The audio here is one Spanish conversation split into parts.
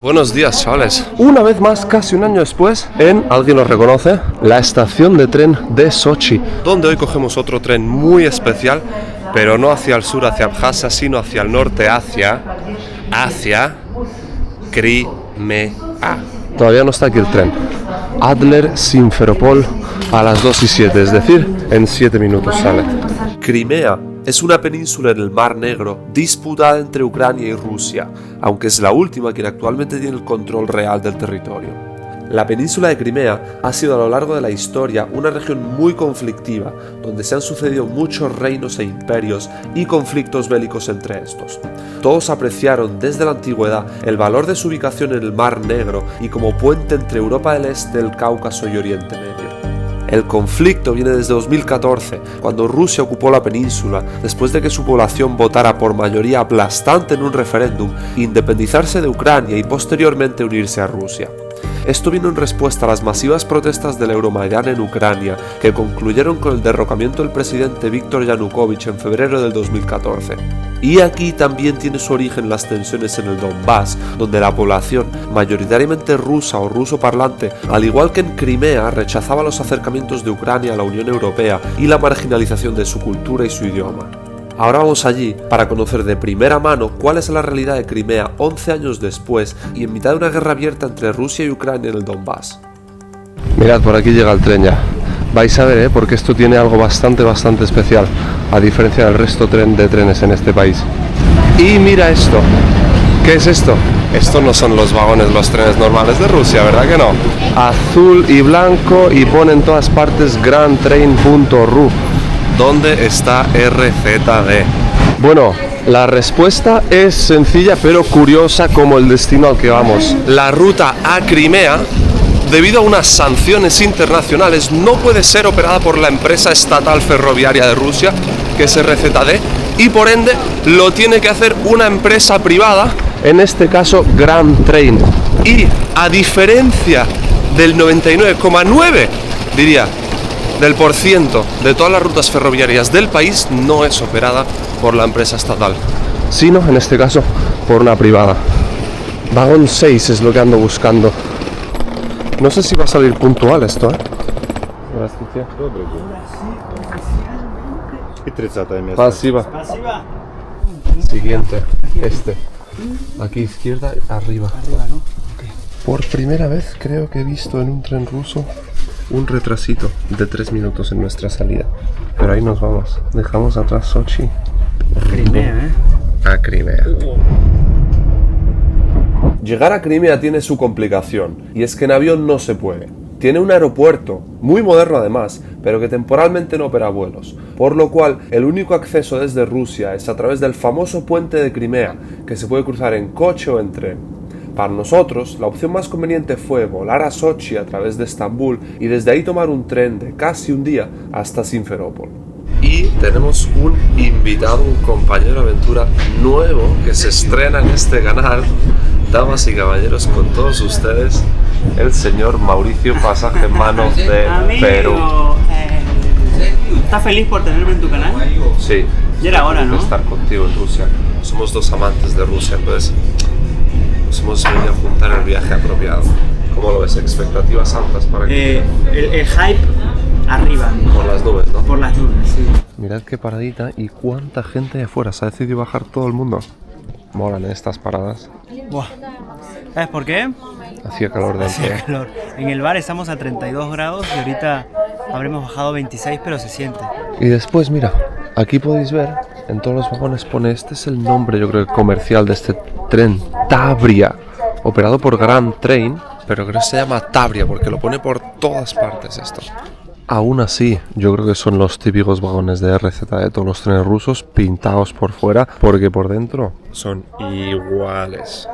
Buenos días, chavales. Una vez más, casi un año después, ¿alguien lo reconoce? La estación de tren de Sochi, donde hoy cogemos otro tren muy especial, pero no hacia el sur, hacia Abjasia, sino hacia el norte, hacia Crimea. Todavía no está aquí el tren. Adler Simferopol a las 2:07, es decir, en 7 minutos sale. Crimea es una península en el Mar Negro disputada entre Ucrania y Rusia, aunque es la última quien actualmente tiene el control real del territorio. La península de Crimea ha sido a lo largo de la historia una región muy conflictiva, donde se han sucedido muchos reinos e imperios y conflictos bélicos entre estos. Todos apreciaron desde la antigüedad el valor de su ubicación en el Mar Negro y como puente entre Europa del Este, el Cáucaso y Oriente Medio. El conflicto viene desde 2014, cuando Rusia ocupó la península, después de que su población votara por mayoría aplastante en un referéndum independizarse de Ucrania y posteriormente unirse a Rusia. Esto vino en respuesta a las masivas protestas del Euromaidan en Ucrania, que concluyeron con el derrocamiento del presidente Viktor Yanukovych en febrero del 2014. Y aquí también tiene su origen las tensiones en el Donbass, donde la población, mayoritariamente rusa o ruso parlante, al igual que en Crimea, rechazaba los acercamientos de Ucrania a la Unión Europea y la marginalización de su cultura y su idioma. Ahora vamos allí para conocer de primera mano cuál es la realidad de Crimea 11 años después y en mitad de una guerra abierta entre Rusia y Ucrania en el Donbass. Mirad, por aquí llega el tren ya. Vais a ver, porque esto tiene algo bastante especial, a diferencia del resto de trenes en este país. Y mira esto. ¿Qué es esto? Estos no son los vagones, los trenes normales de Rusia, ¿verdad que no? Azul y blanco y pone en todas partes grandtrain.ru. ¿Dónde está RZD? Bueno, la respuesta es sencilla pero curiosa como el destino al que vamos. La ruta a Crimea, debido a unas sanciones internacionales, no puede ser operada por la empresa estatal ferroviaria de Rusia, que es RZD, y por ende lo tiene que hacer una empresa privada, en este caso Grand Train. Y a diferencia del 99,9, diría, del % de todas las rutas ferroviarias del país, no es operada por la empresa estatal, sino en este caso por una privada. Vagón 6 es lo que ando buscando. No sé si va a salir puntual esto, Pasiva. Siguiente, aquí izquierda, arriba, ¿no? Okay. Por primera vez creo que he visto en un tren ruso un retrasito de 3 minutos en nuestra salida. Pero ahí nos vamos. Dejamos atrás Sochi. Crimea, A Crimea. Llegar a Crimea tiene su complicación, y es que en avión no se puede. Tiene un aeropuerto, muy moderno además, pero que temporalmente no opera vuelos, por lo cual el único acceso desde Rusia es a través del famoso puente de Crimea, que se puede cruzar en coche o en tren. Para nosotros, la opción más conveniente fue volar a Sochi a través de Estambul y desde ahí tomar un tren de casi un día hasta Simferopol. Y tenemos un invitado, un compañero de aventura nuevo que se estrena en este canal. Damas y caballeros, con todos ustedes, el señor Mauricio Pasaje en Manos de Amigo, Perú. ¿Estás feliz por tenerme en tu canal? Sí. Ya era hora, ¿no? Estar contigo en Rusia. Somos dos amantes de Rusia, entonces nos hemos venido a juntar el viaje apropiado. ¿Cómo lo ves? ¿Expectativas altas para que el hype arriba. Por las nubes, ¿no? Por las nubes, sí. Mirad qué paradita y cuánta gente de afuera. Se ha decidido bajar todo el mundo. Molan estas paradas. Buah. ¿Sabes por qué? Hacía calor dentro. Hacía calor. En el bar estamos a 32 grados y ahorita habremos bajado 26, pero se siente. Y después, mira, aquí podéis ver, en todos los vagones pone, este es el nombre, yo creo, comercial de este tren, Tavria, operado por Grand Train, pero creo que se llama Tavria porque lo pone por todas partes esto. Aún así, yo creo que son los típicos vagones de RZ de todos los trenes rusos, pintados por fuera, porque por dentro son iguales.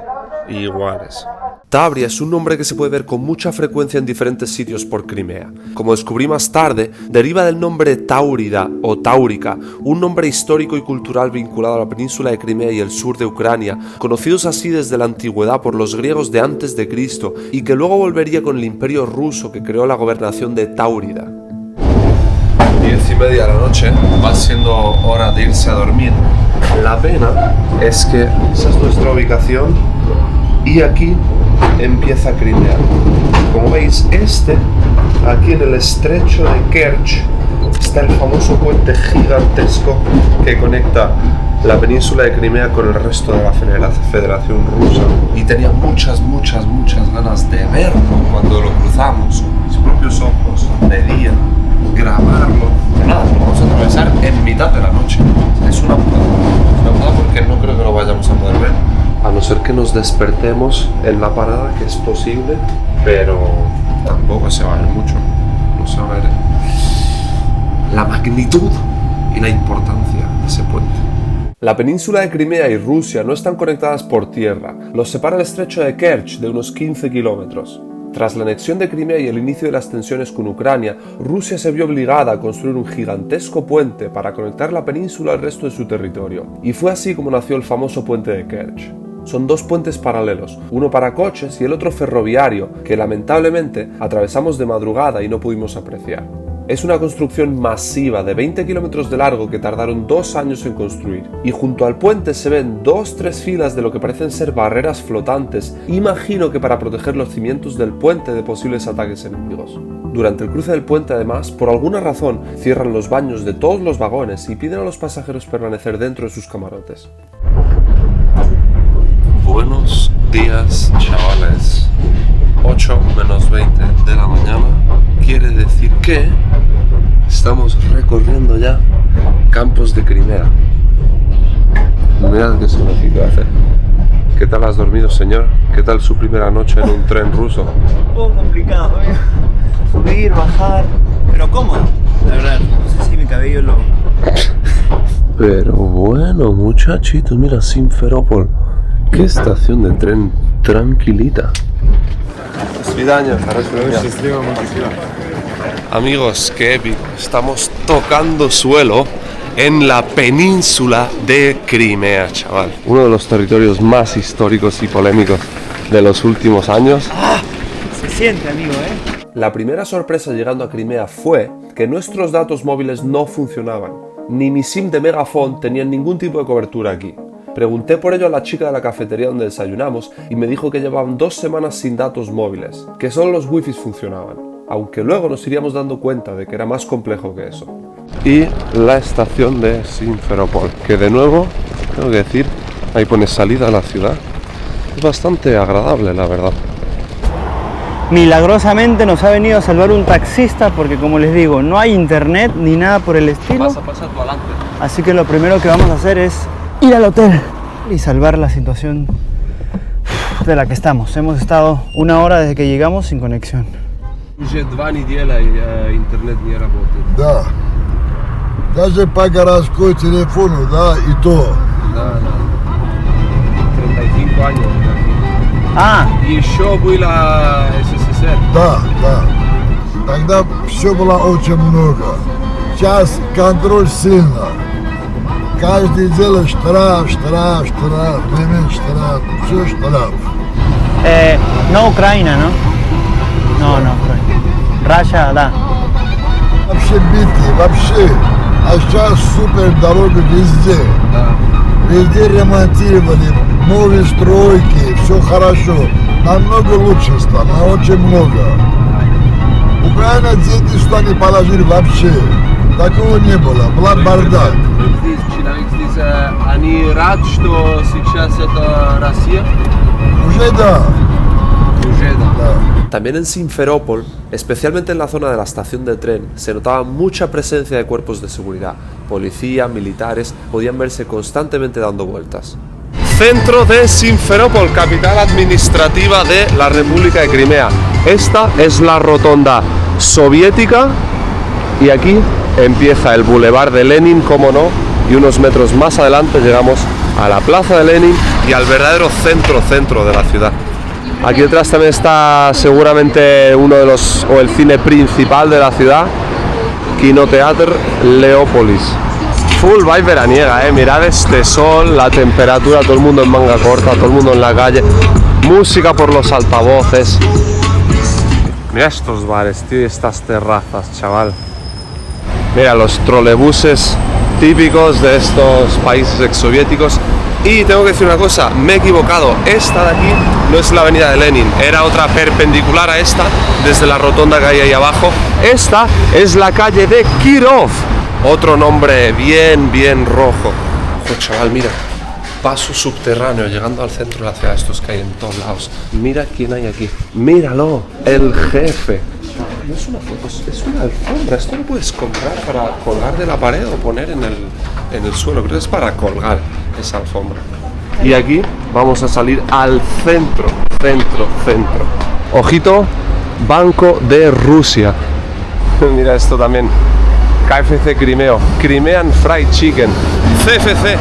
Tavria es un nombre que se puede ver con mucha frecuencia en diferentes sitios por Crimea. Como descubrí más tarde, deriva del nombre Táurida o Táurica, un nombre histórico y cultural vinculado a la península de Crimea y el sur de Ucrania, conocidos así desde la antigüedad por los griegos de antes de Cristo y que luego volvería con el imperio ruso que creó la gobernación de Táurida. 10:30 de la noche, va siendo hora de irse a dormir. La pena es que esa es nuestra ubicación Y aquí empieza Crimea. Como veis, aquí en el estrecho de Kerch, está el famoso puente gigantesco que conecta la península de Crimea con el resto de la Federación Rusa. Y tenía muchas ganas de verlo cuando lo cruzamos con mis propios ojos, de día, grabarlo. Pero nada, lo vamos a atravesar en mitad de la noche. Es una putada porque no creo que lo vayamos a poder ver. A no ser que nos despertemos en la parada, que es posible, pero tampoco se va a ver mucho. No se va a ver la magnitud y la importancia de ese puente. La península de Crimea y Rusia no están conectadas por tierra. Los separa el estrecho de Kerch de unos 15 kilómetros. Tras la anexión de Crimea y el inicio de las tensiones con Ucrania, Rusia se vio obligada a construir un gigantesco puente para conectar la península al resto de su territorio. Y fue así como nació el famoso puente de Kerch. Son dos puentes paralelos, uno para coches y el otro ferroviario, que lamentablemente atravesamos de madrugada y no pudimos apreciar. Es una construcción masiva de 20 kilómetros de largo que tardaron 2 años en construir, y junto al puente se ven 2-3 filas de lo que parecen ser barreras flotantes, imagino que para proteger los cimientos del puente de posibles ataques enemigos. Durante el cruce del puente, además, por alguna razón, cierran los baños de todos los vagones y piden a los pasajeros permanecer dentro de sus camarotes. Buenos días, chavales. 8 menos 20 de la mañana quiere decir que estamos recorriendo ya campos de Crimea. Mirad qué significa hacer. ¿Qué tal has dormido, señor? ¿Qué tal su primera noche en un tren ruso? Un poco complicado, subir, bajar, pero cómodo, la verdad. No sé si mi cabello lo... Pero bueno, muchachitos, mira, Simferopol. Qué estación de tren tranquilita. Amigos, qué épico. Estamos tocando suelo en la península de Crimea, chaval. Uno de los territorios más históricos y polémicos de los últimos años. Se siente, amigo, La primera sorpresa llegando a Crimea fue que nuestros datos móviles no funcionaban. Ni mi SIM de Megafon tenía ningún tipo de cobertura aquí. Pregunté por ello a la chica de la cafetería donde desayunamos y me dijo que llevaban 2 semanas sin datos móviles, que solo los wifi funcionaban, aunque luego nos iríamos dando cuenta de que era más complejo que eso. Y la estación de Simferopol, que de nuevo, tengo que decir, ahí pone salida a la ciudad. Es bastante agradable, la verdad. Milagrosamente nos ha venido a salvar un taxista porque, como les digo, no hay internet ni nada por el estilo. Pasa tú adelante. Así que lo primero que vamos a hacer es ir al hotel y salvar la situación de la que estamos. Hemos estado 1 hora desde que llegamos sin conexión. Уже 2 недели интернет не работает. Да. Даже по городской телефону, да, и то. Да. 35 años. Ah, Y еще было СССР. Да. Тогда все было очень много. Сейчас контроль сильно. Каждый делает штраф, ремень штраф, все штраф. no Ucrania, ¿no? No, Ucrania. Russia, да. Вообще битые, вообще. А сейчас супер дороги везде. Да. Везде ремонтировали, новые стройки, все хорошо. Намного лучше стало, очень много. Украина деньги сюда не положили вообще. Такого не было, была бардак. Они рад, что сейчас это Россия? Уже да. También en Simferopol, especialmente en la zona de la estación de tren, se notaba mucha presencia de cuerpos de seguridad. Policía, militares, podían verse constantemente dando vueltas. Centro de Simferopol, capital administrativa de la República de Crimea. Esta es la rotonda soviética y aquí empieza el Boulevard de Lenin, como no, y unos metros más adelante llegamos a la Plaza de Lenin y al verdadero centro de la ciudad. Aquí detrás también está seguramente uno de los, o el cine principal de la ciudad, Kinoteatr Leópolis. Full vibe veraniega, mirad este sol, la temperatura, todo el mundo en manga corta, todo el mundo en la calle, música por los altavoces. Mira estos bares, tío, y estas terrazas, chaval. Mira los trolebuses típicos de estos países exsoviéticos Y tengo que decir una cosa, me he equivocado, esta de aquí no es la avenida de Lenin, era otra perpendicular a esta, desde la rotonda que hay ahí abajo. Esta es la calle de Kirov, otro nombre bien rojo. Ojo, chaval, mira, paso subterráneo llegando al centro de la ciudad, estos que hay en todos lados. Mira quién hay aquí, míralo, el jefe. No es una foto, es una alfombra. Esto lo puedes comprar para colgar de la pared o poner en el suelo. Creo que es para colgar esa alfombra. Y aquí vamos a salir al centro. Ojito, Banco de Rusia. Mira esto también. KFC Crimeo, Crimean Fried Chicken, CFC.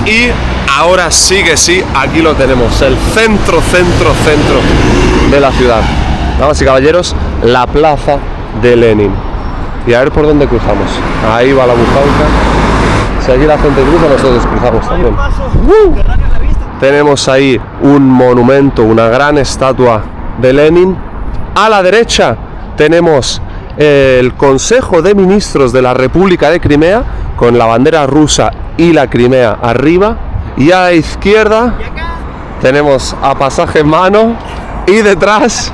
Y ahora sí que sí, aquí lo tenemos, el centro de la ciudad. Damas y caballeros, la plaza de Lenin. Y a ver por dónde cruzamos. Ahí va la bujanca. Si allí la gente cruza, nosotros cruzamos también. Tenemos ahí un monumento, una gran estatua de Lenin. A la derecha tenemos el Consejo de Ministros de la República de Crimea, con la bandera rusa y la Crimea arriba. Y a la izquierda tenemos a Pasaje en Mano. Y detrás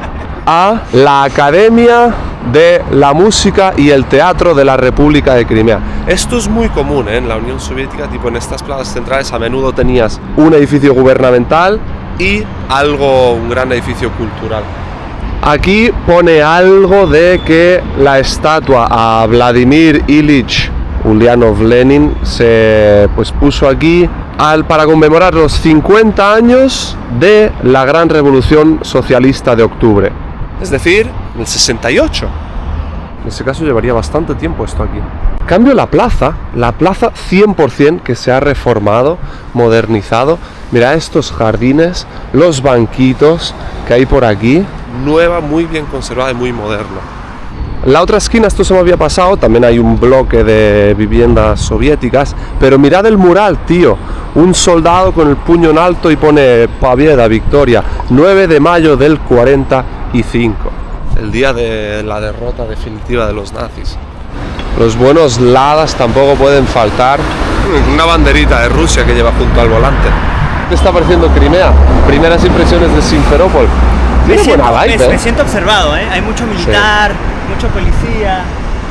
a la Academia de la Música y el Teatro de la República de Crimea. Esto es muy común en la Unión Soviética, tipo en estas plazas centrales a menudo tenías un edificio gubernamental y un gran edificio cultural. Aquí pone algo de que la estatua a Vladimir Ilich Ulyanov Lenin se puso aquí para conmemorar los 50 años de la gran revolución socialista de octubre. Es decir, en el 68. En ese caso llevaría bastante tiempo esto aquí. En cambio la plaza 100% que se ha reformado, modernizado. Mira estos jardines, los banquitos que hay por aquí. Nueva, muy bien conservada y muy moderna. La otra esquina, esto se me había pasado, también hay un bloque de viviendas soviéticas, pero mirad el mural, tío. Un soldado con el puño en alto y pone Pavieda, victoria, 9 de mayo del 45, el día de la derrota definitiva de los nazis. Los buenos ladas tampoco pueden faltar. Una banderita de Rusia que lleva junto al volante. ¿Qué está pareciendo Crimea? Primeras impresiones de Simferópol. Tiene buena vibe, me siento observado, ¿eh? Hay mucho militar, mucho policía.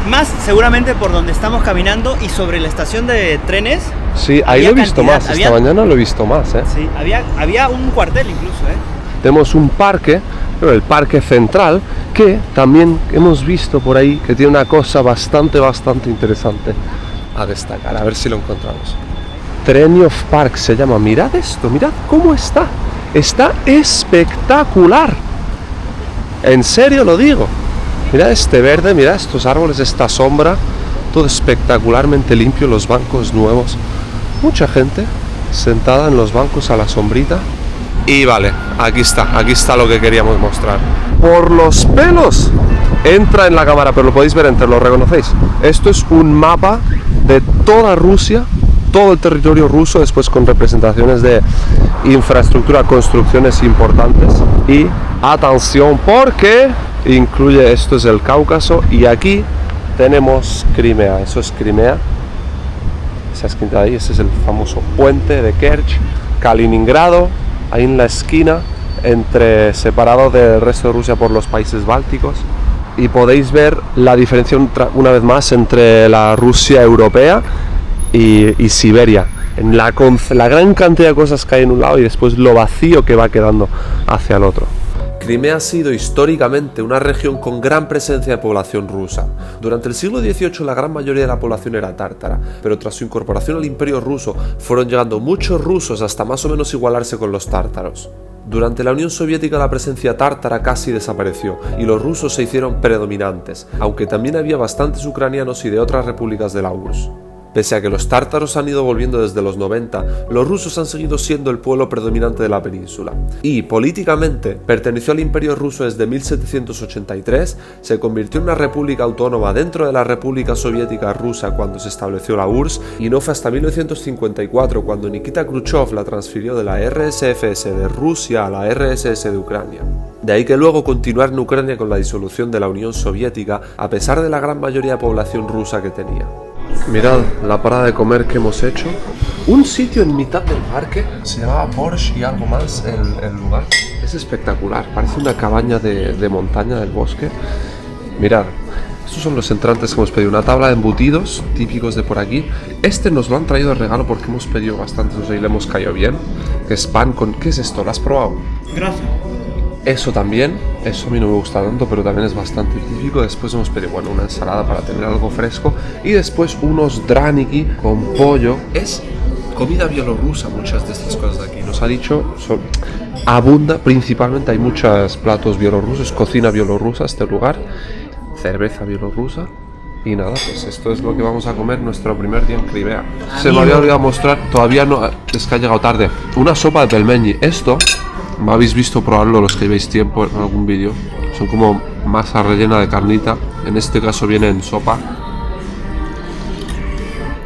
Más seguramente por donde estamos caminando y sobre la estación de trenes. Sí, ahí lo he visto más, esta mañana lo he visto más, ¿eh? Sí, había un cuartel incluso, ¿eh? Tenemos un parque, el Parque Central, que también hemos visto por ahí que tiene una cosa bastante interesante a destacar. A ver si lo encontramos. Trenyov Park se llama. Mirad esto, mirad cómo está. Está espectacular. En serio lo digo. Mirad este verde, mirad estos árboles, esta sombra. Todo espectacularmente limpio, los bancos nuevos. Mucha gente sentada en los bancos a la sombrita. Y vale, aquí está lo que queríamos mostrar. Por los pelos entra en la cámara, pero lo podéis ver entero, ¿lo reconocéis? Esto es un mapa de toda Rusia, todo el territorio ruso, después con representaciones de infraestructura, construcciones importantes. Y atención, porque incluye, esto es el Cáucaso, y aquí tenemos Crimea, eso es Crimea. Esa esquina de ahí, ese es el famoso puente de Kerch. Kaliningrado, ahí en la esquina, separado del resto de Rusia por los países bálticos. Y podéis ver la diferencia una vez más entre la Rusia europea y Siberia, en la gran cantidad de cosas que hay en un lado y después lo vacío que va quedando hacia el otro. Crimea ha sido históricamente una región con gran presencia de población rusa. Durante el siglo XVIII la gran mayoría de la población era tártara, pero tras su incorporación al Imperio ruso fueron llegando muchos rusos hasta más o menos igualarse con los tártaros. Durante la Unión Soviética la presencia tártara casi desapareció y los rusos se hicieron predominantes, aunque también había bastantes ucranianos y de otras repúblicas de la URSS. Pese a que los tártaros han ido volviendo desde los 90, los rusos han seguido siendo el pueblo predominante de la península. Y, políticamente, perteneció al Imperio ruso desde 1783, se convirtió en una república autónoma dentro de la República Soviética Rusa cuando se estableció la URSS, y no fue hasta 1954 cuando Nikita Khrushchev la transfirió de la RSFS de Rusia a la RSS de Ucrania. De ahí que luego continuar en Ucrania con la disolución de la Unión Soviética, a pesar de la gran mayoría de población rusa que tenía. Mirad la parada de comer que hemos hecho. Un sitio en mitad del parque, se llamaba Porsche y algo más el lugar. Es espectacular, parece una cabaña de montaña del bosque. Mirad, estos son los entrantes que hemos pedido. Una tabla de embutidos típicos de por aquí. Este nos lo han traído de regalo porque hemos pedido bastante, no sé, y le hemos caído bien. Que es pan con... ¿Qué es esto? ¿Lo has probado? Grasa. Eso también, eso a mí no me gusta tanto, pero también es bastante típico. Después hemos pedido, bueno, una ensalada para tener algo fresco. Y después unos draniki con pollo. Es comida bielorrusa, muchas de estas cosas de aquí. Nos ha dicho, abunda, principalmente hay muchos platos bielorrusos, cocina bielorrusa este lugar. Cerveza bielorrusa. Y nada, pues esto es lo que vamos a comer nuestro primer día en Crimea. Se me había olvidado mostrar, todavía no, es que ha llegado tarde. Una sopa de pelmeni. Esto... me habéis visto probarlo los que llevéis tiempo en algún vídeo. Son como masa rellena de carnita. En este caso viene en sopa.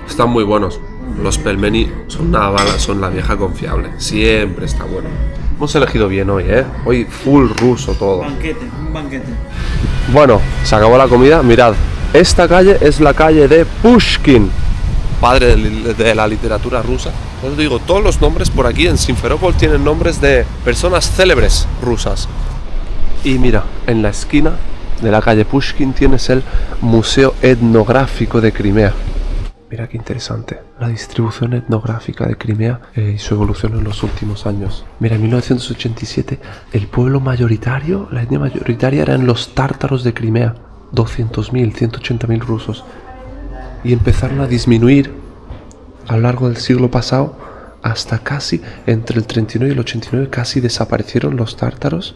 Están muy buenos. Los pelmeni son una bala, son la vieja confiable. Siempre está bueno. Hemos elegido bien hoy, ¿eh? Hoy full ruso todo. Banquete, un banquete. Bueno, se acabó la comida. Mirad, esta calle es la calle de Pushkin, padre de la literatura rusa. Os digo, todos los nombres por aquí en Simferópol tienen nombres de personas célebres rusas. Y mira, en la esquina de la calle Pushkin tienes el Museo Etnográfico de Crimea. Mira qué interesante, la distribución etnográfica de Crimea y su evolución en los últimos años. Mira, en 1987 el pueblo mayoritario, la etnia mayoritaria eran los tártaros de Crimea. 200.000, 180.000 rusos. Y empezaron a disminuir a lo largo del siglo pasado hasta casi entre el 39 y el 89 casi desaparecieron los tártaros.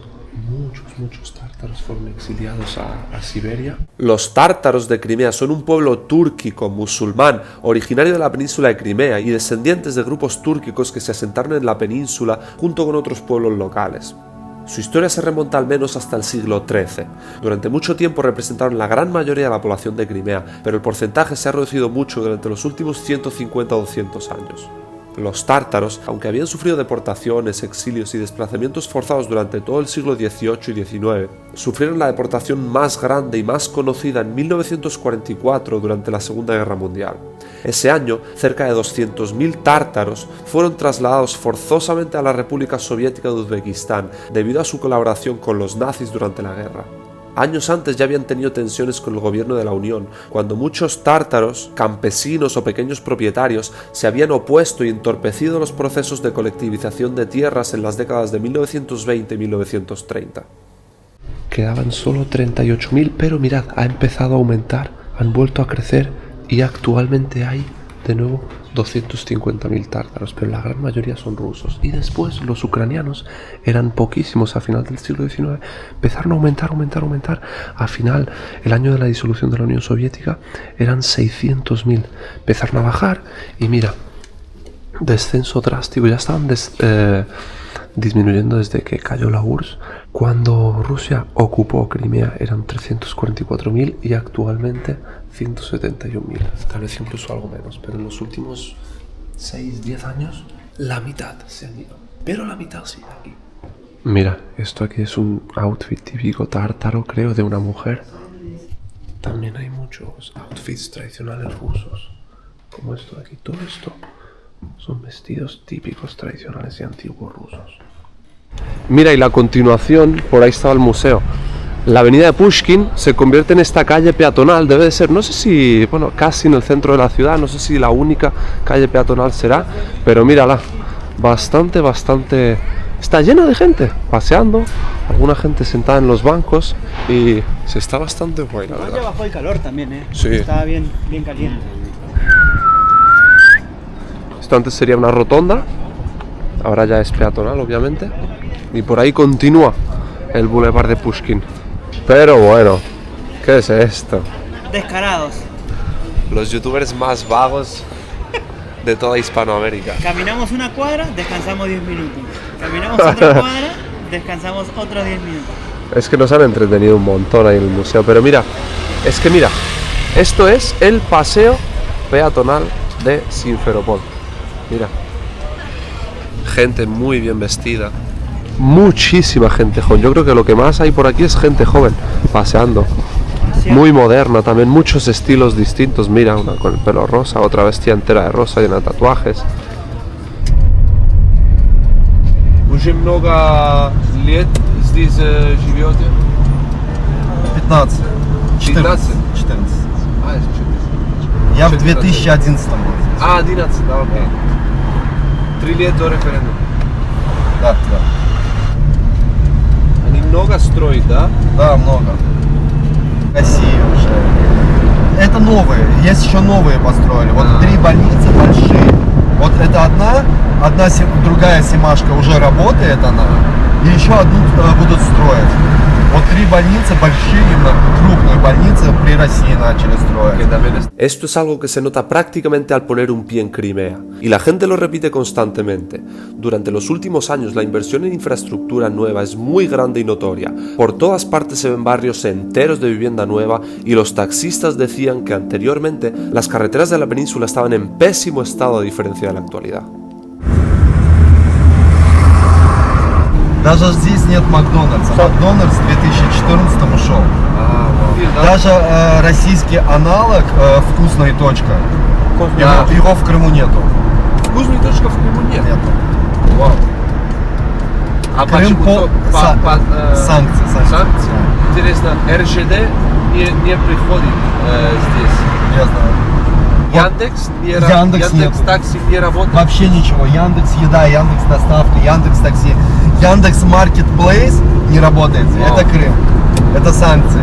Muchos tártaros fueron exiliados a Siberia. Los tártaros de Crimea son un pueblo túrquico musulmán originario de la península de Crimea y descendientes de grupos túrquicos que se asentaron en la península junto con otros pueblos locales. Su historia se remonta al menos hasta el siglo XIII. Durante mucho tiempo representaron la gran mayoría de la población de Crimea, pero el porcentaje se ha reducido mucho durante los últimos 150 o 200 años. Los tártaros, aunque habían sufrido deportaciones, exilios y desplazamientos forzados durante todo el siglo XVIII y XIX, sufrieron la deportación más grande y más conocida en 1944 durante la Segunda Guerra Mundial. Ese año, cerca de 200.000 tártaros fueron trasladados forzosamente a la República Soviética de Uzbekistán debido a su colaboración con los nazis durante la guerra. Años antes ya habían tenido tensiones con el gobierno de la Unión, cuando muchos tártaros, campesinos o pequeños propietarios se habían opuesto y entorpecido los procesos de colectivización de tierras en las décadas de 1920 y 1930. Quedaban solo 38.000, pero mirad, ha empezado a aumentar, han vuelto a crecer y actualmente hay de nuevo 250.000 tártaros, pero la gran mayoría son rusos. Y después los ucranianos eran poquísimos a final del siglo XIX, empezaron a aumentar. A final, el año de la disolución de la Unión Soviética, eran 600.000. Empezaron a bajar y mira, descenso drástico, ya estaban disminuyendo desde que cayó la URSS. Cuando Rusia ocupó Crimea eran 344.000 y actualmente 171.000, tal vez incluso algo menos, pero en los últimos 6-10 años la mitad se han ido, pero la mitad sigue aquí. Mira, esto aquí es un outfit típico tártaro, creo, de una mujer. También hay muchos outfits tradicionales rusos, como esto de aquí. Todo esto son vestidos típicos tradicionales y antiguos rusos. Mira, y la continuación, por ahí estaba el museo. La avenida de Pushkin se convierte en esta calle peatonal, debe de ser, no sé si, bueno, casi en el centro de la ciudad, no sé si la única calle peatonal será, pero mírala, bastante, está llena de gente paseando, alguna gente sentada en los bancos y se está bastante guay, la verdad. Ya bajó el calor también, Sí. Estaba bien caliente. Esto antes sería una rotonda, ahora ya es peatonal, obviamente, y por ahí continúa el Boulevard de Pushkin. Pero bueno, ¿qué es esto? Descarados. Los youtubers más vagos de toda Hispanoamérica. Caminamos una cuadra, descansamos 10 minutos. Caminamos otra cuadra, descansamos otros 10 minutos. Es que nos han entretenido un montón ahí en el museo. Pero mira, esto es el paseo peatonal de Simferopol. Mira, gente muy bien vestida. Muchísima gente joven. Yo creo que lo que más hay por aquí es gente joven paseando. muy moderna, también muchos estilos distintos. Mira, una con el pelo rosa, otra vestida entera de rosa, llena de tatuajes. Уже много лет здесь живете? 15. 15? 14. А, это 14. Я в 2011 был. А, 11, да, окей. 3 лет до референдума. Да, да. Они много строят, да? Да, много. Россия уже. Это новые, есть еще новые построили. Вот 3 больницы большие. Вот это другая Семашка уже работает она. И еще одну будут строить. Вот 3 больницы большие, крупные больницы при России начали строить. Esto es algo que se nota prácticamente al poner un pie en Crimea, y la gente lo repite constantemente. Durante los últimos años la inversión en infraestructura nueva es muy grande y notoria. Por todas partes se ven barrios enteros de vivienda nueva, y los taxistas decían que anteriormente las carreteras de la península estaban en pésimo estado a diferencia de la actualidad. Даже здесь нет Макдональдса. Макдональдс в 2014 ушел. Даже российский аналог «Вкусная точка». Его в Крыму нету. Вкусная точка в Крыму нет. Нету. Вау. А Крым почему санкции. Санкции? Интересно, РЖД не приходит здесь. Я знаю. Яндекс Яндекс нету. Такси не работает. Вообще ничего. Яндекс Еда, Яндекс Доставка, Яндекс Такси, Яндекс Маркетплейс не работает. Это Крым. Это санкции.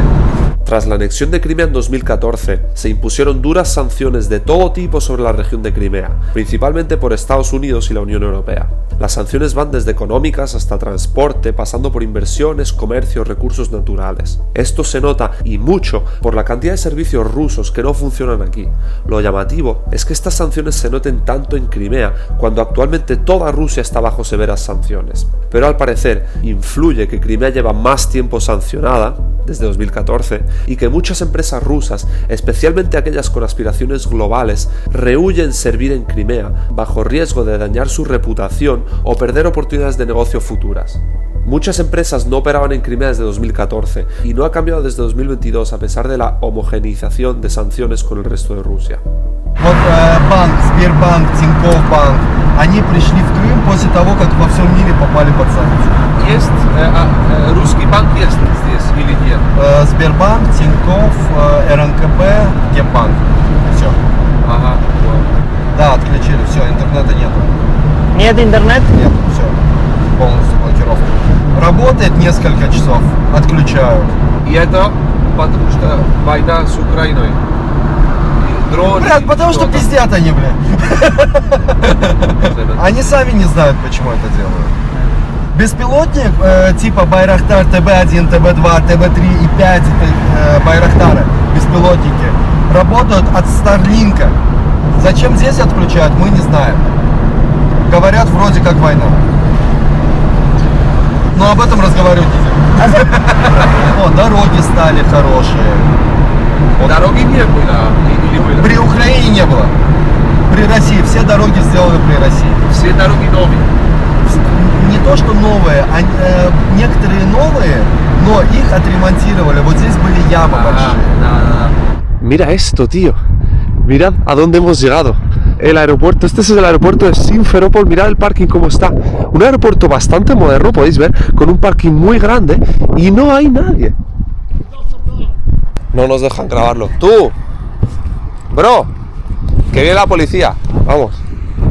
Tras la anexión de Crimea en 2014, se impusieron duras sanciones de todo tipo sobre la región de Crimea, principalmente por Estados Unidos y la Unión Europea. Las sanciones van desde económicas hasta transporte, pasando por inversiones, comercio, recursos naturales. Esto se nota, y mucho, por la cantidad de servicios rusos que no funcionan aquí. Lo llamativo es que estas sanciones se noten tanto en Crimea, cuando actualmente toda Rusia está bajo severas sanciones. Pero al parecer, influye que Crimea lleva más tiempo sancionada, desde 2014, y que muchas empresas rusas, especialmente aquellas con aspiraciones globales, rehuyen servir en Crimea bajo riesgo de dañar su reputación o perder oportunidades de negocio futuras. Muchas empresas no operaban en Crimea desde 2014 y no ha cambiado desde 2022 a pesar de la homogeneización de sanciones con el resto de Rusia. Вот банк, Сбербанк, Тинькофф банк, они пришли в Крым после того, как во всем мире попали под санкции. Есть русский банк есть здесь или нет? Сбербанк, Тинькофф, РНКБ, Гембанк. Все. Ага. Да, отключили, все, интернета нету. Нет интернет? Нет, все. Полностью блокировка. Работает несколько часов, отключают. И это потому что война с Украиной. Дроны, Блядь, потому что пиздят они, блядь. Они сами не знают, почему это делают. Беспилотник типа Байрактар ТБ-1, ТБ-2, ТБ-3 и 5 Байрактары, беспилотники, работают от Старлинка. Зачем здесь отключают, мы не знаем. Говорят, вроде как война. Но об этом разговаривать нельзя. О, дороги стали хорошие. Дороги не было или было? При Украине не было. При России. Все дороги сделаны при России. Все дороги новые. Не то, что новые, а некоторые новые, но их отремонтировали. Вот здесь были ямы большие. Mira esto, tío. Mirad a dónde hemos llegado. El aeropuerto, este es el aeropuerto de Simferopol. Mirad el parking cómo está. Un aeropuerto bastante moderno, podéis ver, con un parking muy grande y no hay nadie. No nos dejan grabarlo. ¡Tú! ¡Bro! ¡Que viene la policía! ¡Vamos!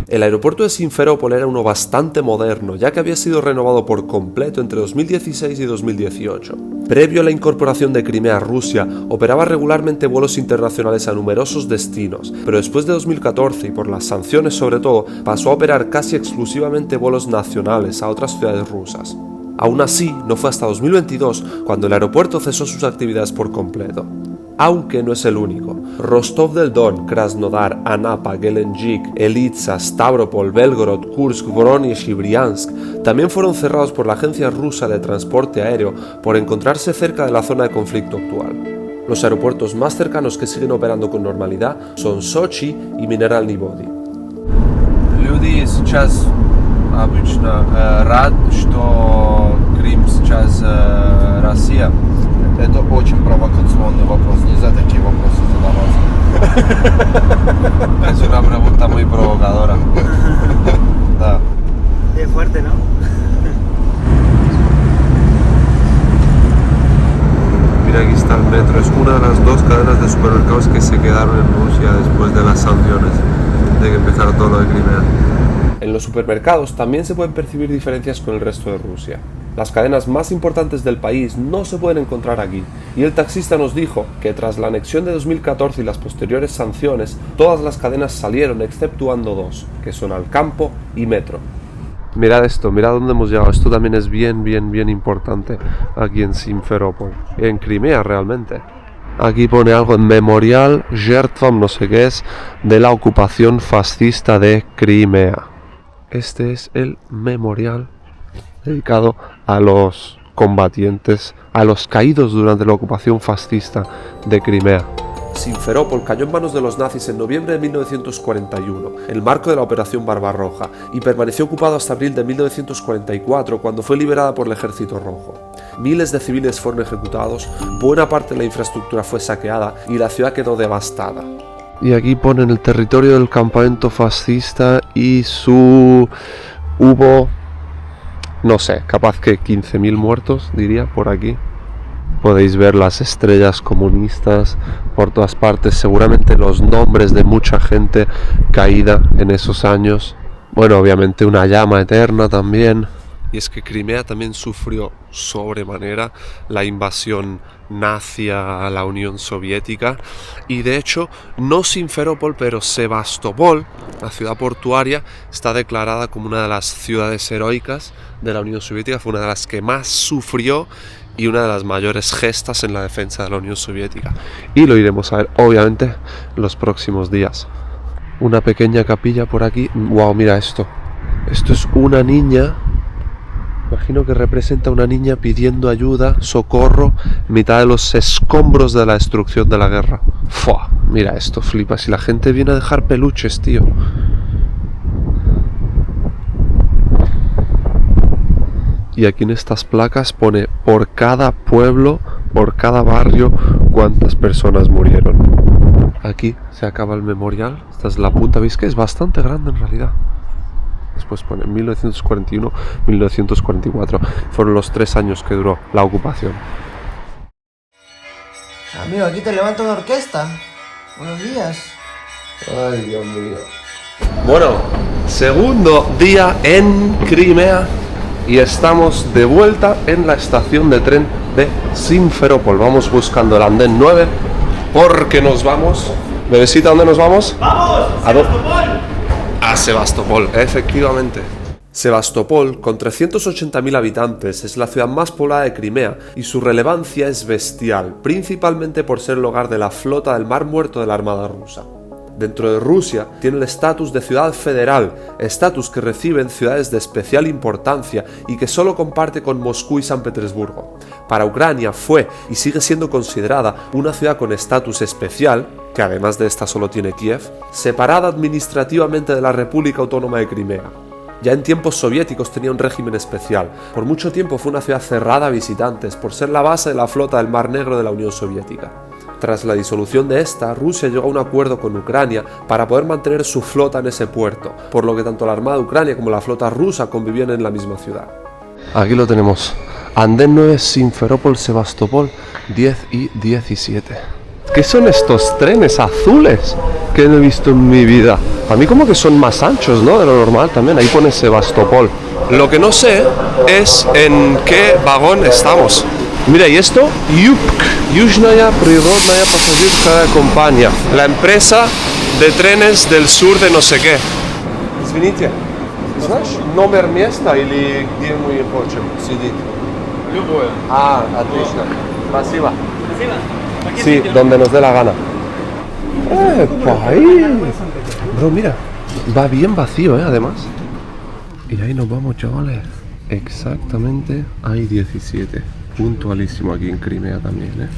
El aeropuerto de Simferopol era uno bastante moderno, ya que había sido renovado por completo entre 2016 y 2018. Previo a la incorporación de Crimea a Rusia, operaba regularmente vuelos internacionales a numerosos destinos, pero después de 2014 y por las sanciones sobre todo, pasó a operar casi exclusivamente vuelos nacionales a otras ciudades rusas. Aún así, no fue hasta 2022 cuando el aeropuerto cesó sus actividades por completo. Aunque no es el único. Rostov del Don, Krasnodar, Anapa, Gelendzhik, Elitsa, Stavropol, Belgorod, Kursk, Voronezh y Briansk también fueron cerrados por la Agencia Rusa de Transporte Aéreo por encontrarse cerca de la zona de conflicto actual. Los aeropuertos más cercanos que siguen operando con normalidad son Sochi y Mineralny Vody. Люди сейчас обычно рад, что Крым сейчас Россия. Это очень провокационный вопрос Es una pregunta muy provocadora. Da. Es fuerte, ¿no? Mira, aquí está el metro. Es una de las dos cadenas de supermercados que se quedaron en Rusia después de las sanciones, de que empezara todo lo de Crimea. En los supermercados también se pueden percibir diferencias con el resto de Rusia. Las cadenas más importantes del país no se pueden encontrar aquí, y el taxista nos dijo que tras la anexión de 2014 y las posteriores sanciones, todas las cadenas salieron exceptuando dos, que son Alcampo y Metro. Mirad esto, mirad dónde hemos llegado. Esto también es bien importante aquí en Simferopol, en Crimea realmente. Aquí pone algo en Memorial Zhertvam, no sé qué es, de la ocupación fascista de Crimea. Este es el memorial dedicado a los combatientes, a los caídos durante la ocupación fascista de Crimea. Simferopol cayó en manos de los nazis en noviembre de 1941, en el marco de la Operación Barbarroja, y permaneció ocupado hasta abril de 1944, cuando fue liberada por el Ejército Rojo. Miles de civiles fueron ejecutados, buena parte de la infraestructura fue saqueada y la ciudad quedó devastada. Y aquí ponen el territorio del campamento fascista y hubo, no sé, capaz que 15.000 muertos, diría, por aquí. Podéis ver las estrellas comunistas por todas partes, seguramente los nombres de mucha gente caída en esos años. Bueno, obviamente una llama eterna también. Y es que Crimea también sufrió sobremanera la invasión nazi a la Unión Soviética, y de hecho no Simferopol pero Sebastopol, la ciudad portuaria, está declarada como una de las ciudades heroicas de la Unión Soviética. Fue una de las que más sufrió y una de las mayores gestas en la defensa de la Unión Soviética, y lo iremos a ver obviamente los próximos días. Una pequeña capilla por aquí. Wow, mira esto es una niña. Imagino que representa a una niña pidiendo ayuda, socorro, en mitad de los escombros de la destrucción de la guerra. ¡Fua! Mira esto, flipas. Y la gente viene a dejar peluches, tío. Y aquí en estas placas pone por cada pueblo, por cada barrio, cuántas personas murieron. Aquí se acaba el memorial. Esta es la punta. ¿Veis que es bastante grande en realidad? Después pone 1941-1944. Fueron los 3 años que duró la ocupación. Amigo, aquí te levanta una orquesta. Buenos días. Ay, Dios mío. Bueno, segundo día en Crimea y estamos de vuelta en la estación de tren de Simferopol. Vamos buscando el andén 9 porque nos vamos. Bebecita, ¿dónde nos vamos? ¡Vamos! ¿A Sebastopol? A Sebastopol, efectivamente. Sebastopol, con 380.000 habitantes, es la ciudad más poblada de Crimea y su relevancia es bestial, principalmente por ser el hogar de la flota del Mar Muerto de la Armada rusa. Dentro de Rusia tiene el estatus de ciudad federal, estatus que reciben ciudades de especial importancia y que solo comparte con Moscú y San Petersburgo. Para Ucrania fue y sigue siendo considerada una ciudad con estatus especial, que además de esta solo tiene Kiev, separada administrativamente de la República Autónoma de Crimea. Ya en tiempos soviéticos tenía un régimen especial. Por mucho tiempo fue una ciudad cerrada a visitantes por ser la base de la flota del Mar Negro de la Unión Soviética. Tras la disolución de esta, Rusia llegó a un acuerdo con Ucrania para poder mantener su flota en ese puerto, por lo que tanto la Armada de Ucrania como la flota rusa convivían en la misma ciudad. Aquí lo tenemos. Andén 9, Simferopol, Sebastopol, 10 y 17. ¿Qué son estos trenes azules que no he visto en mi vida? A mí como que son más anchos, ¿no? De lo normal también. Ahí pone Sebastopol. Lo que no sé es en qué vagón estamos. Mira, y esto, Yuzhnaya Prirodnaya Pasažirskaya Kompania, la empresa de trenes del sur de no sé qué. Извините, знаешь, номер места или где мы хотим сидеть? Любое. Ah, отлично. Спасибо. Sí, donde nos dé la gana. Ahí. Bro, mira, va bien vacío, además. Y ahí nos vamos, chavales. Exactamente, hay 17. Puntualísimo aquí en Crimea también,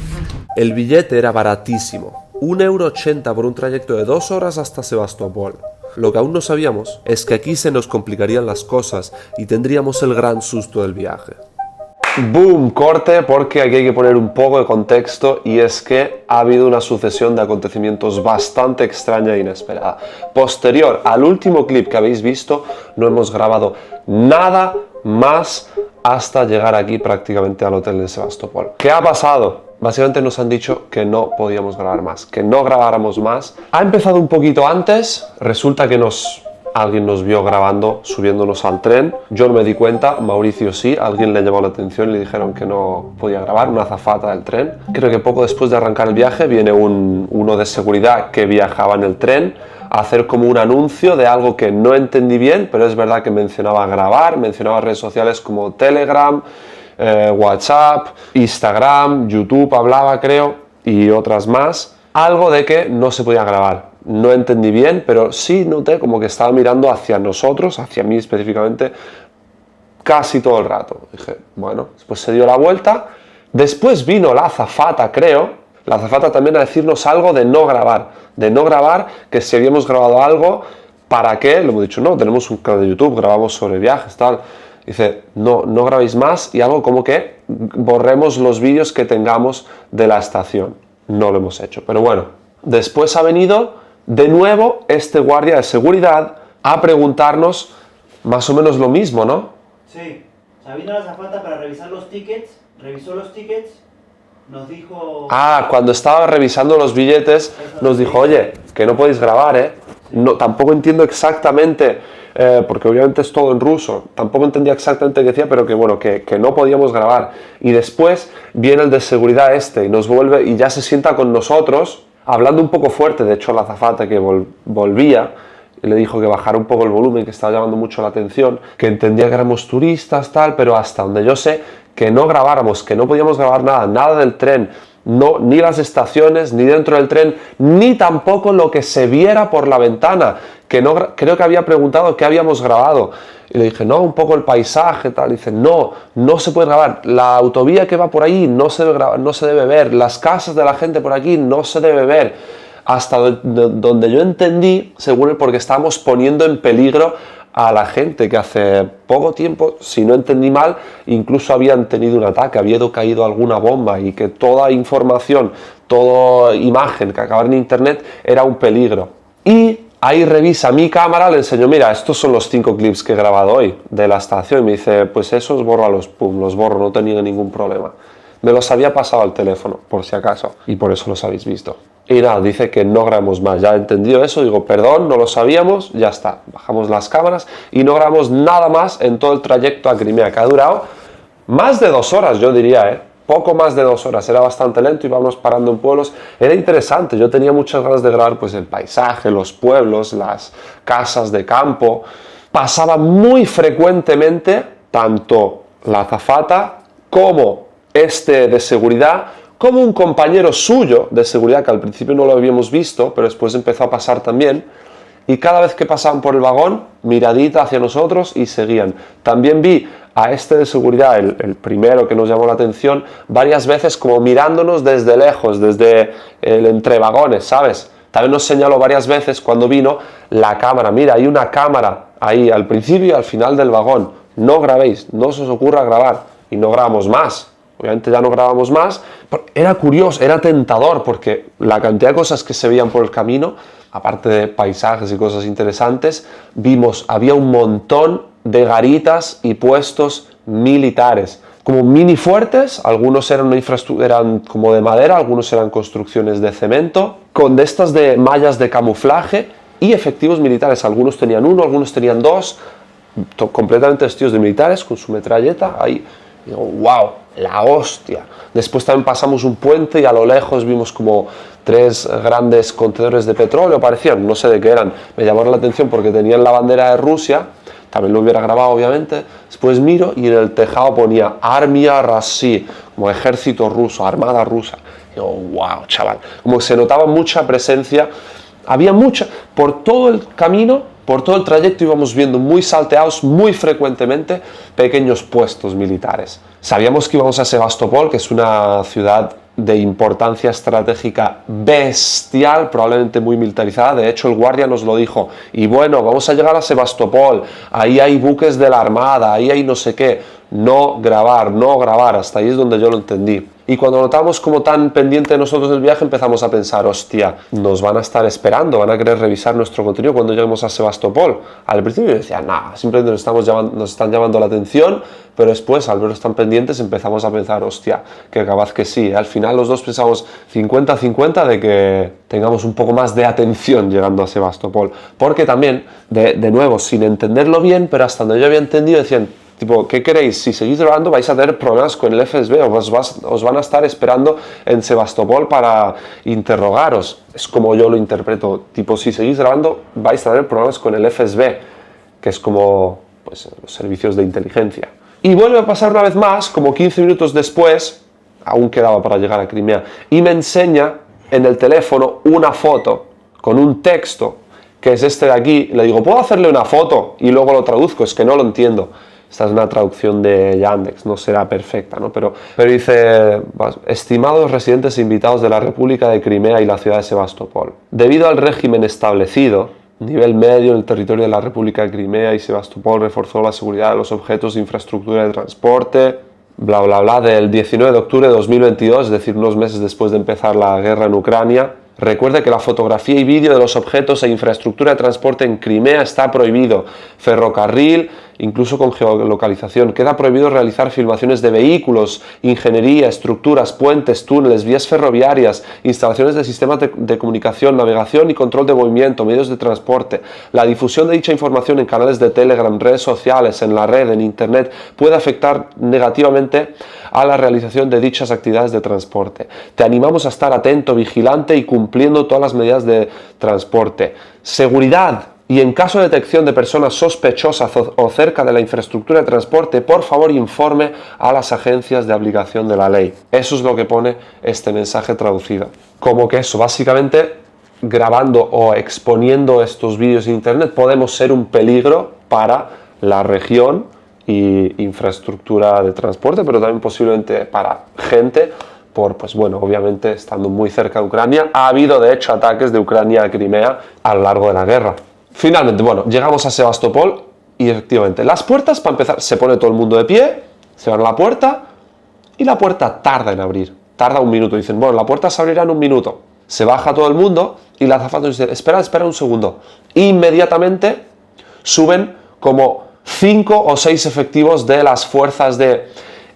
El billete era baratísimo, 1,80 € por un trayecto de 2 horas hasta Sebastopol. Lo que aún no sabíamos es que aquí se nos complicarían las cosas y tendríamos el gran susto del viaje. Boom, corte, porque aquí hay que poner un poco de contexto y es que ha habido una sucesión de acontecimientos bastante extraña e inesperada. Posterior al último clip que habéis visto, no hemos grabado nada más hasta llegar aquí prácticamente al hotel de Sebastopol. ¿Qué ha pasado? Básicamente nos han dicho que no podíamos grabar más, que no grabáramos más. Ha empezado un poquito antes, resulta que alguien nos vio grabando, subiéndonos al tren. Yo no me di cuenta, Mauricio sí, alguien le llamó la atención y le dijeron que no podía grabar, una azafata del tren. Creo que poco después de arrancar el viaje viene uno de seguridad que viajaba en el tren a hacer como un anuncio de algo que no entendí bien, pero es verdad que mencionaba grabar, mencionaba redes sociales como Telegram, WhatsApp, Instagram, YouTube hablaba creo, y otras más. Algo de que no se podía grabar. No entendí bien, pero sí noté como que estaba mirando hacia nosotros, hacia mí específicamente, casi todo el rato. Dije, bueno, después se dio la vuelta. Después vino la azafata, creo. La azafata también a decirnos algo de no grabar, que si habíamos grabado algo, ¿para qué? Le hemos dicho, no, tenemos un canal de YouTube, grabamos sobre viajes, tal. Dice, no grabéis más y algo como que borremos los vídeos que tengamos de la estación. No lo hemos hecho, pero bueno. Después ha venido de nuevo este guardia de seguridad a preguntarnos más o menos lo mismo, ¿no? Sí, o sea, vino la azafata para revisar los tickets, revisó los tickets, nos dijo... Cuando estaba revisando los billetes nos dijo, oye, que no podéis grabar, ¿eh? No, tampoco entiendo exactamente, porque obviamente es todo en ruso, tampoco entendía exactamente qué decía, pero que bueno, que no podíamos grabar. Y después viene el de seguridad y nos vuelve y ya se sienta con nosotros, hablando un poco fuerte. De hecho la azafata que volvía y le dijo que bajara un poco el volumen, que estaba llamando mucho la atención, que entendía que éramos turistas, tal, pero hasta donde yo sé, que no grabáramos, que no podíamos grabar nada del tren, no, ni las estaciones, ni dentro del tren, ni tampoco lo que se viera por la ventana, que no, creo que había preguntado qué habíamos grabado, y le dije, no, un poco el paisaje, tal, y dice, no se puede grabar, la autovía que va por ahí no se debe grabar, no se debe ver, las casas de la gente por aquí no se debe ver, hasta donde yo entendí, según porque estábamos poniendo en peligro a la gente que hace poco tiempo, si no entendí mal, incluso habían tenido un ataque, había caído alguna bomba y que toda información, toda imagen que acabara en internet era un peligro. Y ahí revisa mi cámara, le enseño, mira, estos son los 5 clips que he grabado hoy de la estación, y me dice, pues esos bórralos, pum, los borro, no tenía ningún problema. Me los había pasado al teléfono, por si acaso, y por eso los habéis visto. Y nada, dice que no grabamos más. Ya he entendido eso, digo, perdón, no lo sabíamos, ya está. Bajamos las cámaras y no grabamos nada más en todo el trayecto a Crimea, que ha durado más de 2 horas, yo diría, poco más de 2 horas. Era bastante lento, íbamos parando en pueblos. Era interesante, yo tenía muchas ganas de grabar pues el paisaje, los pueblos, las casas de campo. Pasaba muy frecuentemente tanto la azafata como de seguridad, como un compañero suyo de seguridad, que al principio no lo habíamos visto, pero después empezó a pasar también, y cada vez que pasaban por el vagón, miradita hacia nosotros y seguían. También vi a de seguridad, el primero que nos llamó la atención, varias veces como mirándonos desde lejos, desde el entre vagones, ¿sabes? También nos señaló varias veces cuando vino la cámara. Mira, hay una cámara ahí al principio y al final del vagón. No grabéis, no se os ocurra grabar. Y no grabamos más. Obviamente ya no grabamos más. Era curioso, era tentador, porque la cantidad de cosas que se veían por el camino, aparte de paisajes y cosas interesantes, había un montón de garitas y puestos militares. Como mini fuertes, algunos eran como de madera, algunos eran construcciones de cemento, con estas de mallas de camuflaje y efectivos militares. Algunos tenían 1, algunos tenían 2, completamente vestidos de militares, con su metralleta ahí. Y digo, wow, la hostia. Después también pasamos un puente y a lo lejos vimos como 3 grandes contenedores de petróleo, parecían, no sé de qué eran. Me llamaron la atención porque tenían la bandera de Rusia, también lo hubiera grabado obviamente. Después miro y en el tejado ponía Armia Rassi, como ejército ruso, armada rusa. Y digo, wow, chaval. Como que se notaba mucha presencia, había mucha, por todo el camino, por todo el trayecto íbamos viendo muy salteados, muy frecuentemente, pequeños puestos militares. Sabíamos que íbamos a Sebastopol, que es una ciudad de importancia estratégica bestial, probablemente muy militarizada. De hecho, el guardia nos lo dijo. Y bueno, vamos a llegar a Sebastopol, ahí hay buques de la armada, ahí hay no sé qué. no grabar, hasta ahí es donde yo lo entendí. Y cuando notamos como tan pendiente de nosotros del viaje, empezamos a pensar, hostia, nos van a estar esperando, van a querer revisar nuestro contenido cuando lleguemos a Sebastopol. Al principio yo decía, nada, simplemente nos están llamando la atención, pero después, al verlos tan pendientes, empezamos a pensar, hostia, que capaz que sí. Al final los dos pensamos 50-50 de que tengamos un poco más de atención llegando a Sebastopol. Porque también, de nuevo, sin entenderlo bien, pero hasta donde yo había entendido, decían, tipo, ¿qué queréis? Si seguís grabando vais a tener problemas con el FSB, os van a estar esperando en Sebastopol para interrogaros. Es como yo lo interpreto, tipo, si seguís grabando vais a tener problemas con el FSB, que es como pues, los servicios de inteligencia. Y vuelve a pasar una vez más, como 15 minutos después, aún quedaba para llegar a Crimea, y me enseña en el teléfono una foto con un texto, que es este de aquí. Le digo, ¿puedo hacerle una foto? Y luego lo traduzco, es que no lo entiendo. Esta es una traducción de Yandex, no será perfecta, ¿no? Pero dice, estimados residentes e invitados de la República de Crimea y la ciudad de Sebastopol, debido al régimen establecido, nivel medio en el territorio de la República de Crimea y Sebastopol reforzó la seguridad de los objetos de infraestructura de transporte, bla, bla, bla, del 19 de octubre de 2022, es decir, unos meses después de empezar la guerra en Ucrania. Recuerde que la fotografía y vídeo de los objetos e infraestructura de transporte en Crimea está prohibido. Ferrocarril, incluso con geolocalización. Queda prohibido realizar filmaciones de vehículos, ingeniería, estructuras, puentes, túneles, vías ferroviarias, instalaciones de sistemas de comunicación, navegación y control de movimiento, medios de transporte. La difusión de dicha información en canales de Telegram, redes sociales, en la red, en Internet, puede afectar negativamente a la realización de dichas actividades de transporte. Te animamos a estar atento, vigilante y cumpliendo todas las medidas de transporte. Seguridad. Y en caso de detección de personas sospechosas o cerca de la infraestructura de transporte, por favor informe a las agencias de aplicación de la ley. Eso es lo que pone este mensaje traducido. Como que eso, básicamente, grabando o exponiendo estos vídeos en Internet, podemos ser un peligro para la región y infraestructura de transporte, pero también posiblemente para gente, pues bueno, obviamente estando muy cerca de Ucrania. Ha habido, de hecho, ataques de Ucrania a Crimea a lo largo de la guerra. Finalmente, bueno, llegamos a Sebastopol y efectivamente, las puertas, para empezar, se pone todo el mundo de pie, se abre la puerta y la puerta tarda en abrir, tarda un minuto. Dicen, bueno, la puerta se abrirá en un minuto. Se baja todo el mundo y la azafata dice, espera un segundo. Inmediatamente suben como 5 o 6 efectivos de las fuerzas de...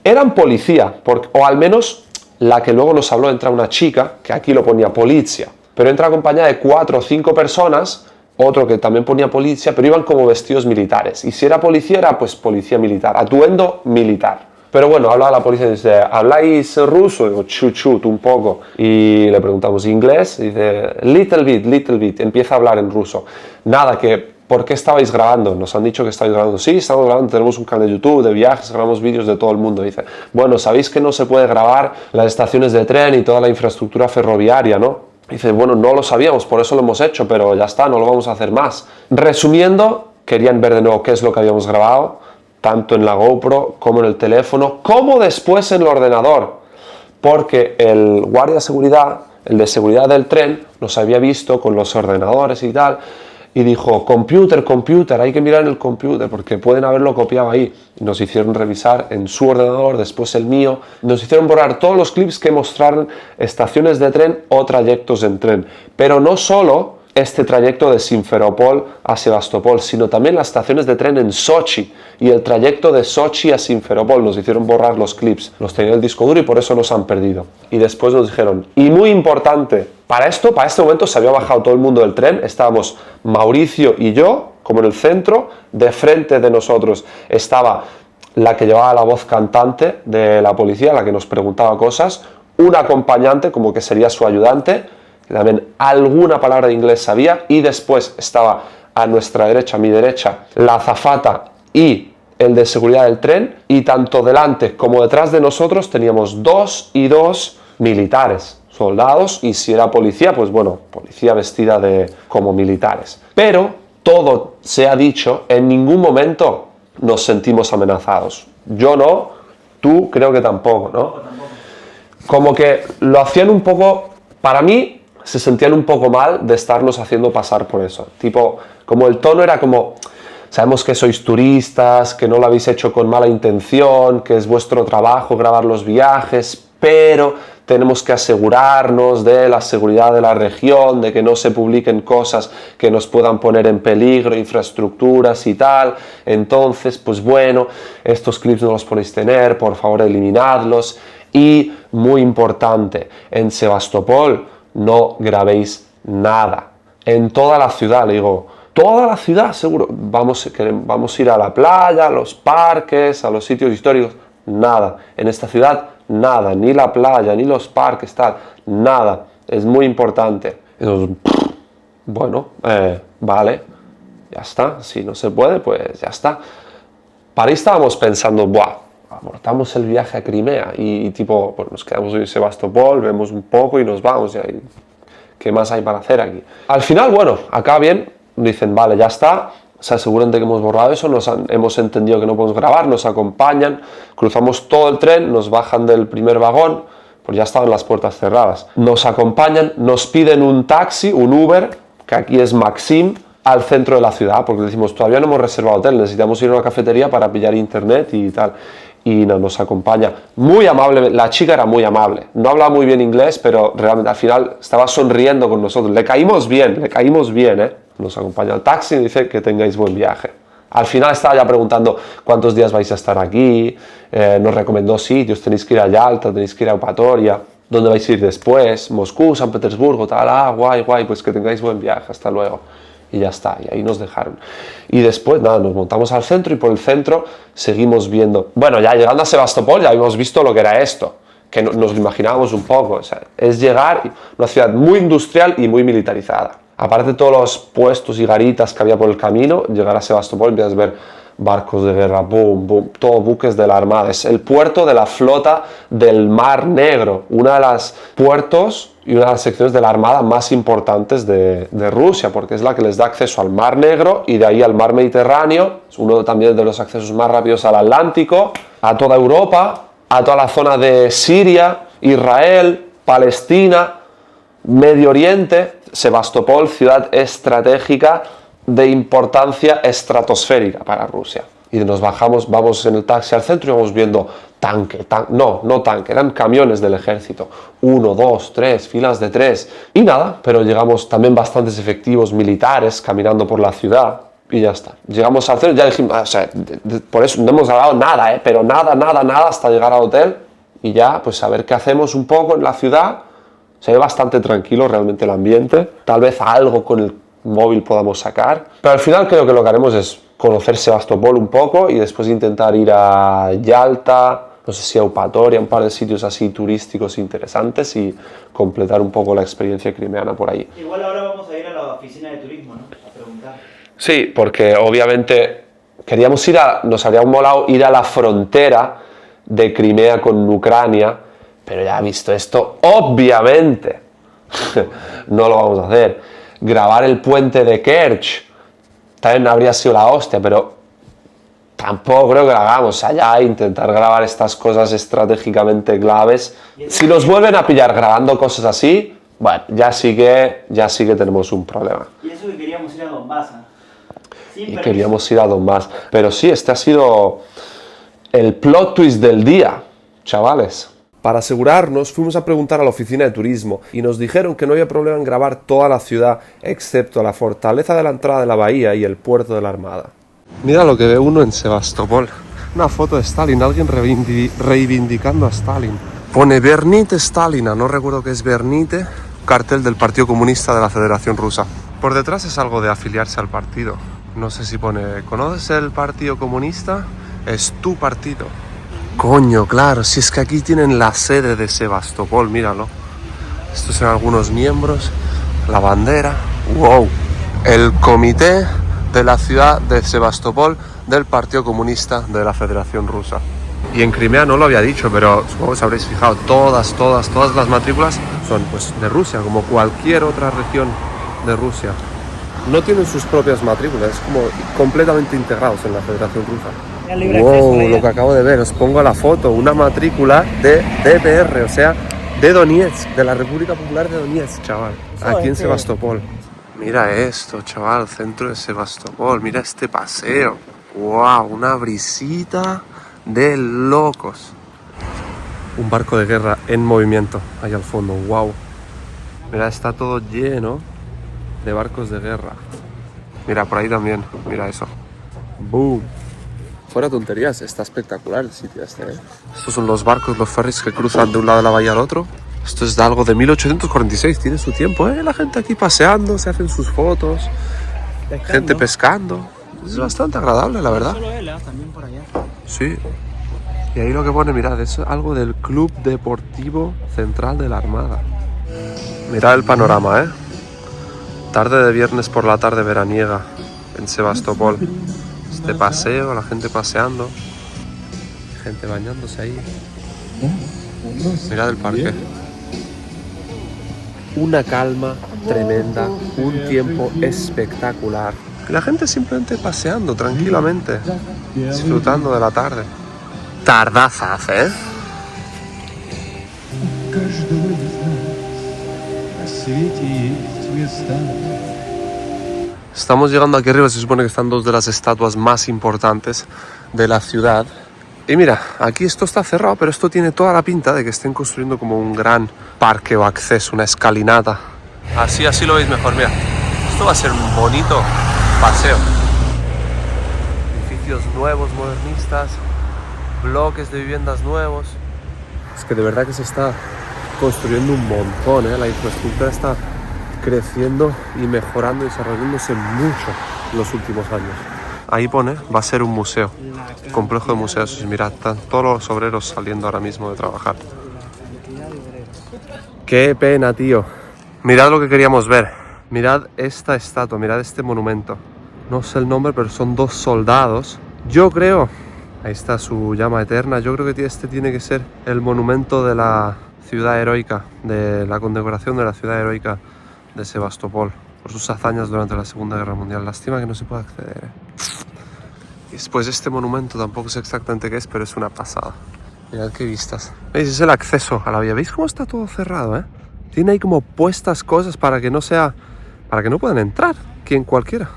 Eran policía, o al menos la que luego nos habló, entra una chica, que aquí lo ponía policía, pero entra acompañada de 4 o 5 personas, otro que también ponía policía, pero iban como vestidos militares. Y si era policía, era pues policía militar, atuendo militar. Pero bueno, habla la policía y dice, ¿habláis ruso? Y digo, chuchut, un poco. Y le preguntamos, ¿inglés? Y dice, little bit. Empieza a hablar en ruso. Nada, ¿por qué estabais grabando? Nos han dicho que estabais grabando. Sí, estamos grabando, tenemos un canal de YouTube, de viajes, grabamos vídeos de todo el mundo. Dice, bueno, sabéis que no se puede grabar las estaciones de tren y toda la infraestructura ferroviaria, ¿no? Dice, bueno, no lo sabíamos, por eso lo hemos hecho, pero ya está, no lo vamos a hacer más. Resumiendo, querían ver de nuevo qué es lo que habíamos grabado, tanto en la GoPro como en el teléfono, como después en el ordenador, porque el guardia de seguridad, el de seguridad del tren, nos había visto con los ordenadores y tal, y dijo, computer, hay que mirar en el computer, porque pueden haberlo copiado ahí. Y nos hicieron revisar en su ordenador, después el mío, nos hicieron borrar todos los clips que mostraran estaciones de tren o trayectos en tren, pero no solo este trayecto de Simferopol a Sebastopol, sino también las estaciones de tren en Sochi y el trayecto de Sochi a Simferopol. Nos hicieron borrar los clips, los tenían en el disco duro y por eso nos han perdido. Y después nos dijeron, y muy importante, para este momento se había bajado todo el mundo del tren, estábamos Mauricio y yo, como en el centro, de frente de nosotros estaba la que llevaba la voz cantante de la policía, la que nos preguntaba cosas, un acompañante, como que sería su ayudante, que también alguna palabra de inglés sabía, y después estaba a nuestra derecha, a mi derecha, la azafata y el de seguridad del tren, y tanto delante como detrás de nosotros teníamos 2 y 2 militares, soldados, y si era policía, pues bueno, policía vestida como militares. Pero, todo se ha dicho, en ningún momento nos sentimos amenazados. Yo no, tú creo que tampoco, ¿no? Como que lo hacían un poco, para mí, se sentían un poco mal de estarnos haciendo pasar por eso. Tipo, como el tono era como, sabemos que sois turistas, que no lo habéis hecho con mala intención, que es vuestro trabajo grabar los viajes, pero tenemos que asegurarnos de la seguridad de la región, de que no se publiquen cosas que nos puedan poner en peligro, infraestructuras y tal. Entonces, pues bueno, estos clips no los podéis tener, por favor eliminadlos. Y muy importante, en Sebastopol no grabéis nada. En toda la ciudad, le digo, toda la ciudad seguro, vamos a ir a la playa, a los parques, a los sitios históricos, nada. En esta ciudad, nada, ni la playa, ni los parques, tal, nada. Es muy importante. Entonces, bueno, vale, ya está. Si no se puede, pues ya está. Para ahí estábamos pensando, buah, abortamos el viaje a Crimea y tipo, pues nos quedamos en Sebastopol, vemos un poco y nos vamos. Y ¿qué más hay para hacer aquí? Al final, bueno, acá bien, dicen, vale, ya está. Se aseguran de que hemos borrado eso, hemos entendido que no podemos grabar, nos acompañan, cruzamos todo el tren, nos bajan del primer vagón, pues ya estaban las puertas cerradas. Nos acompañan, nos piden un taxi, un Uber, que aquí es Maxim, al centro de la ciudad, porque decimos, todavía no hemos reservado hotel, necesitamos ir a una cafetería para pillar internet y tal. Y nos acompaña. Muy amable, la chica era muy amable. No hablaba muy bien inglés, pero realmente al final estaba sonriendo con nosotros. Le caímos bien, ¿eh? Nos acompaña al taxi y dice que tengáis buen viaje. Al final estaba ya preguntando cuántos días vais a estar aquí, nos recomendó sitios, tenéis que ir a Yalta, tenéis que ir a Eupatoria, ¿dónde vais a ir después? Moscú, San Petersburgo, tal, guay, pues que tengáis buen viaje, hasta luego. Y ya está, y ahí nos dejaron. Y después, nada, nos montamos al centro y por el centro seguimos viendo. Bueno, ya llegando a Sebastopol ya habíamos visto lo que era esto, que nos lo imaginábamos un poco. O sea, es llegar a una ciudad muy industrial y muy militarizada. Aparte de todos los puestos y garitas que había por el camino, llegar a Sebastopol empiezas a ver barcos de guerra, boom, boom, todos buques de la Armada. Es el puerto de la flota del Mar Negro, uno de los puertos y una de las secciones de la Armada más importantes de Rusia, porque es la que les da acceso al Mar Negro y de ahí al Mar Mediterráneo. Es uno también de los accesos más rápidos al Atlántico, a toda Europa, a toda la zona de Siria, Israel, Palestina, Medio Oriente. Sebastopol, ciudad estratégica de importancia estratosférica para Rusia. Y nos bajamos, vamos en el taxi al centro y vamos viendo no tanque, eran camiones del ejército, 1, 2, 3, filas de 3, y nada, pero llegamos también bastantes efectivos militares caminando por la ciudad, y ya está. Llegamos al centro, ya dijimos, o sea, por eso no hemos grabado nada, pero nada, hasta llegar al hotel, y ya, pues a ver qué hacemos un poco en la ciudad. Se ve bastante tranquilo realmente el ambiente, tal vez algo con el móvil podamos sacar, pero al final creo que lo que haremos es conocer Sebastopol un poco y después intentar ir a Yalta, no sé si a Eupatoria, un par de sitios así turísticos interesantes y completar un poco la experiencia crimeana por ahí. Igual ahora vamos a ir a la oficina de turismo, ¿no? A preguntar. Sí, porque obviamente queríamos nos habría molado ir a la frontera de Crimea con Ucrania, pero ya visto esto, obviamente no lo vamos a hacer. Grabar el puente de Kerch también habría sido la hostia, pero tampoco creo que lo hagamos allá. Intentar grabar estas cosas estratégicamente claves. Si nos vuelven a pillar grabando cosas así, bueno, ya sí que tenemos un problema. Y eso que queríamos ir a Donbass. Queríamos ir a Donbass. Pero sí, este ha sido el plot twist del día, chavales. Para asegurarnos, fuimos a preguntar a la oficina de turismo y nos dijeron que no había problema en grabar toda la ciudad, excepto la fortaleza de la entrada de la bahía y el puerto de la Armada. Mira lo que ve uno en Sebastopol. Una foto de Stalin, alguien reivindicando a Stalin. Pone Bernite Stalina, no recuerdo qué es Bernite, cartel del Partido Comunista de la Federación Rusa. Por detrás es algo de afiliarse al partido. No sé si pone, ¿conoces el Partido Comunista? Es tu partido. Coño, claro, si es que aquí tienen la sede de Sebastopol, míralo. Estos son algunos miembros, la bandera. ¡Wow! El comité de la ciudad de Sebastopol del Partido Comunista de la Federación Rusa. Y en Crimea no lo había dicho, pero supongo que os habréis fijado, todas las matrículas son pues de Rusia, como cualquier otra región de Rusia. No tienen sus propias matrículas, es como completamente integrados en la Federación Rusa. Wow, lo que acabo de ver, os pongo la foto, una matrícula de DPR, o sea, de Donetsk, de la República Popular de Donetsk, chaval, aquí en Sebastopol. Mira esto, chaval, centro de Sebastopol. Mira este paseo. ¡Wow! Una brisita de locos. Un barco de guerra en movimiento ahí al fondo. ¡Wow! Mira, está todo lleno de barcos de guerra. Mira, por ahí también. Mira eso. ¡Boom! Fuera tonterías, está espectacular el sitio este, ¿eh? Estos son los barcos, los ferries que cruzan de un lado de la bahía al otro. Esto es de algo de 1846, tiene su tiempo, ¿eh? La gente aquí paseando, se hacen sus fotos, gente pescando. Es bastante agradable, la verdad. Solo él, también por allá. Sí. Y ahí lo que pone, mirad, es algo del Club Deportivo Central de la Armada. Mirad el panorama, ¿eh? Tarde de viernes por la tarde veraniega en Sebastopol. Este paseo, la gente paseando, gente bañándose ahí. Mirad el parque. Una calma tremenda, un tiempo espectacular. Y la gente simplemente paseando tranquilamente, disfrutando de la tarde. Tardaza hace, ¿eh? Estamos llegando aquí arriba, se supone que están dos de las estatuas más importantes de la ciudad. Y mira, aquí esto está cerrado, pero esto tiene toda la pinta de que estén construyendo como un gran parque o acceso, una escalinata. Así lo veis mejor, mira. Esto va a ser un bonito paseo. Edificios nuevos, modernistas, bloques de viviendas nuevos. Es que de verdad que se está construyendo un montón, ¿eh? La infraestructura está creciendo y mejorando y desarrollándose mucho en los últimos años. Ahí pone, va a ser un museo, complejo de museos. Mirad, están todos los obreros saliendo ahora mismo de trabajar. Qué pena, tío. Mirad lo que queríamos ver. Mirad esta estatua, mirad este monumento. No sé el nombre, pero son dos soldados. Yo creo, ahí está su llama eterna. Yo creo que este tiene que ser el monumento de la ciudad heroica, de la condecoración de la ciudad heroica de Sebastopol, por sus hazañas durante la Segunda Guerra Mundial. Lástima que no se pueda acceder, ¿eh? Y después este monumento tampoco sé exactamente qué es, pero es una pasada. Mirad qué vistas. ¿Veis? Es el acceso a la vía. ¿Veis cómo está todo cerrado, eh? Tiene ahí como puestas cosas para que no puedan entrar quien cualquiera.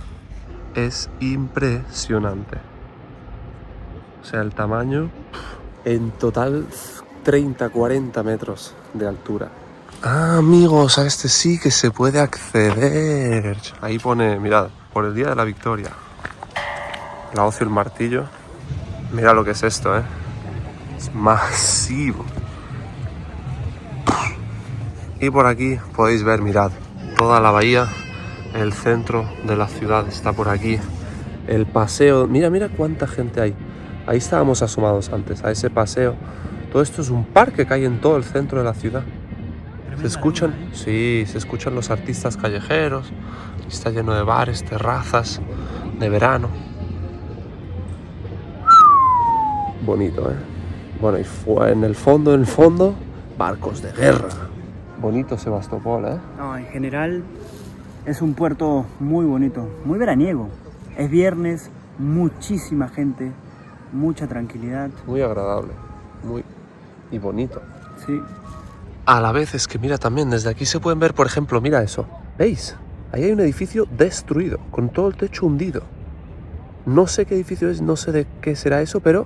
Es impresionante. O sea, el tamaño, en total 30-40 metros de altura. Ah, amigos, a este sí que se puede acceder. Ahí pone, mirad, por el Día de la Victoria. La hoz y el martillo. Mira lo que es esto, ¿eh? Es masivo. Y por aquí podéis ver, mirad, toda la bahía, el centro de la ciudad está por aquí. El paseo, mira cuánta gente hay. Ahí estábamos asomados antes, a ese paseo. Todo esto es un parque que hay en todo el centro de la ciudad. ¿Se escuchan? Sí, se escuchan los artistas callejeros. Está lleno de bares, terrazas, de verano. Bonito, ¿eh? Bueno, y en el fondo, barcos de guerra. Bonito Sebastopol, ¿eh? No, en general es un puerto muy bonito, muy veraniego. Es viernes, muchísima gente, mucha tranquilidad. Muy agradable, y bonito. Sí. A la vez es que mira también, desde aquí se pueden ver, por ejemplo, mira eso. ¿Veis? Ahí hay un edificio destruido, con todo el techo hundido. No sé qué edificio es, no sé de qué será eso, pero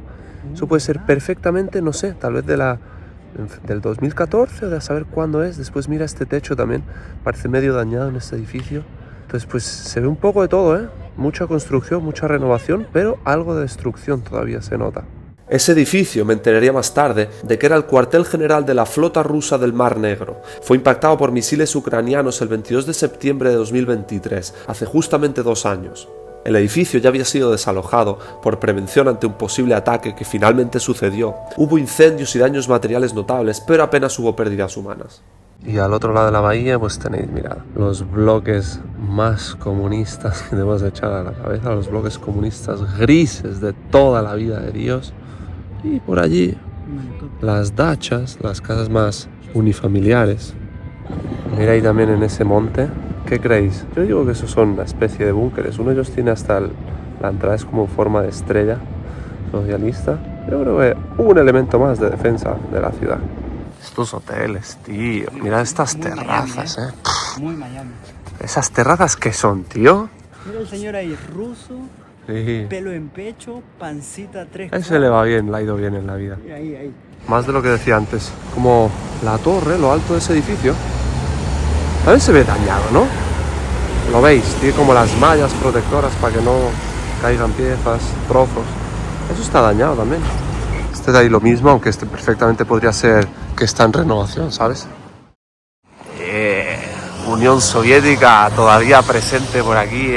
eso puede ser perfectamente, no sé, tal vez del 2014 o de saber cuándo es. Después mira este techo también, parece medio dañado en este edificio. Entonces pues se ve un poco de todo, ¿eh? Mucha construcción, mucha renovación, pero algo de destrucción todavía se nota. Ese edificio, me enteraría más tarde, de que era el cuartel general de la flota rusa del Mar Negro. Fue impactado por misiles ucranianos el 22 de septiembre de 2023, hace justamente 2 años. El edificio ya había sido desalojado por prevención ante un posible ataque que finalmente sucedió. Hubo incendios y daños materiales notables, pero apenas hubo pérdidas humanas. Y al otro lado de la bahía pues tenéis, mirad, los bloques más comunistas que debemos echar a la cabeza, los bloques comunistas grises de toda la vida de Dios. Y por allí las dachas, las casas más unifamiliares. Mira ahí también en ese monte. ¿Qué creéis? Yo digo que esos son una especie de búnkeres. Uno de ellos tiene hasta la entrada es como en forma de estrella socialista. Yo creo que un elemento más de defensa de la ciudad. Estos hoteles, tío. Mira estas terrazas, Muy Miami. ¿Esas terrazas qué son, tío? Mira el señor ahí, ruso, Sí. pelo en pecho, pancita 3. A ese le va bien, le ha ido bien en la vida. Ahí. Más de lo que decía antes. Como la torre, lo alto de ese edificio. También se ve dañado, ¿no? Lo veis, tiene como las mallas protectoras para que no caigan piezas, trozos. Eso está dañado también. Este de ahí lo mismo, aunque este perfectamente podría ser que está en renovación, ¿sabes? Unión Soviética todavía presente por aquí,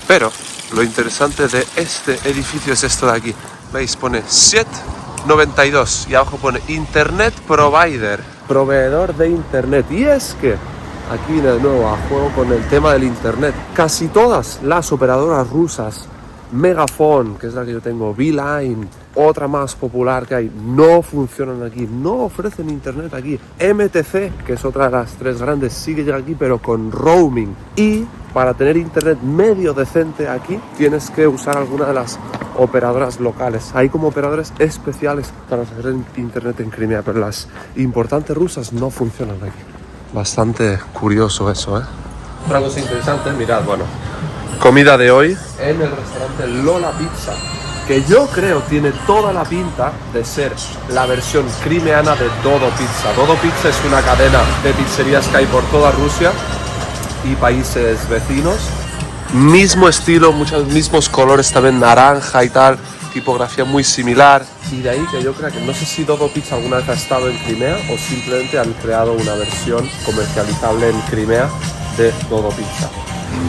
Pero lo interesante de este edificio es esto de aquí. ¿Veis? Pone Set92 y abajo pone Internet Provider, proveedor de Internet. Y es que aquí viene de nuevo a juego con el tema del Internet. Casi todas las operadoras rusas, Megafon, que es la que yo tengo, Beeline, otra más popular que hay, no funcionan aquí, no ofrecen internet aquí. MTC, que es otra de las tres grandes, sí que llega aquí, pero con roaming. Y para tener internet medio decente aquí, tienes que usar alguna de las operadoras locales. Hay como operadores especiales para hacer internet en Crimea, pero las importantes rusas no funcionan aquí. Bastante curioso eso, Otra cosa interesante, mirad, bueno, comida de hoy en el restaurante Lola Pizza, que yo creo tiene toda la pinta de ser la versión crimeana de Dodo Pizza. Dodo Pizza es una cadena de pizzerías que hay por toda Rusia y países vecinos. Mismo estilo, muchos mismos colores también, naranja y tal, tipografía muy similar. Y de ahí que yo creo que no sé si Dodo Pizza alguna vez ha estado en Crimea o simplemente han creado una versión comercializable en Crimea de Dodo Pizza.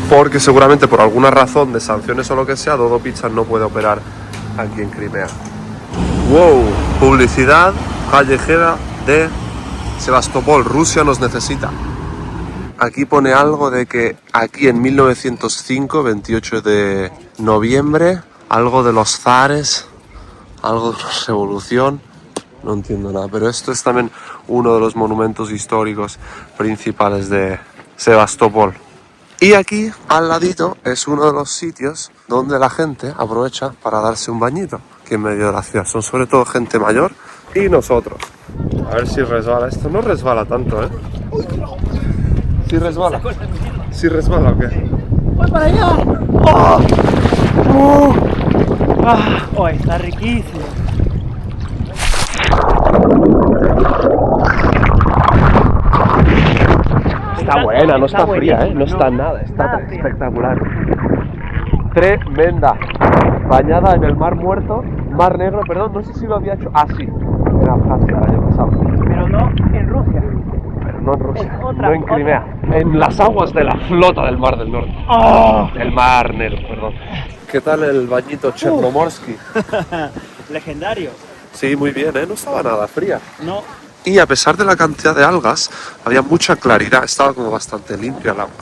Porque seguramente por alguna razón de sanciones o lo que sea, Dodo Pizza no puede operar aquí en Crimea. ¡Wow! Publicidad callejera de Sebastopol. Rusia nos necesita. Aquí pone algo de que aquí en 1905, 28 de noviembre, algo de los zares, algo de la revolución. No entiendo nada, pero esto es también uno de los monumentos históricos principales de Sebastopol. Y aquí, al ladito, es uno de los sitios donde la gente aprovecha para darse un bañito, aquí en medio de la ciudad. Son sobre todo gente mayor y nosotros. A ver si resbala. Esto no resbala tanto, ¿Sí resbala? ¿Sí resbala o qué? ¡Voy para allá! ¡Oh! Está riquísimo! Está buena, no está fría, no está nada, está espectacular. Tremenda. Bañada en el Mar Muerto, Mar Negro, perdón, no sé si lo había hecho. Ah, sí, en Abjasia el año pasado. Pero no en Rusia. Pero no en Rusia, no en Crimea. En las aguas de la flota del Mar del Norte. ¡Oh! El Mar Negro, perdón. ¿Qué tal el bañito Chernomorsky? Legendario. Sí, muy bien, no estaba nada fría. No. Y a pesar de la cantidad de algas, había mucha claridad, estaba como bastante limpia el agua.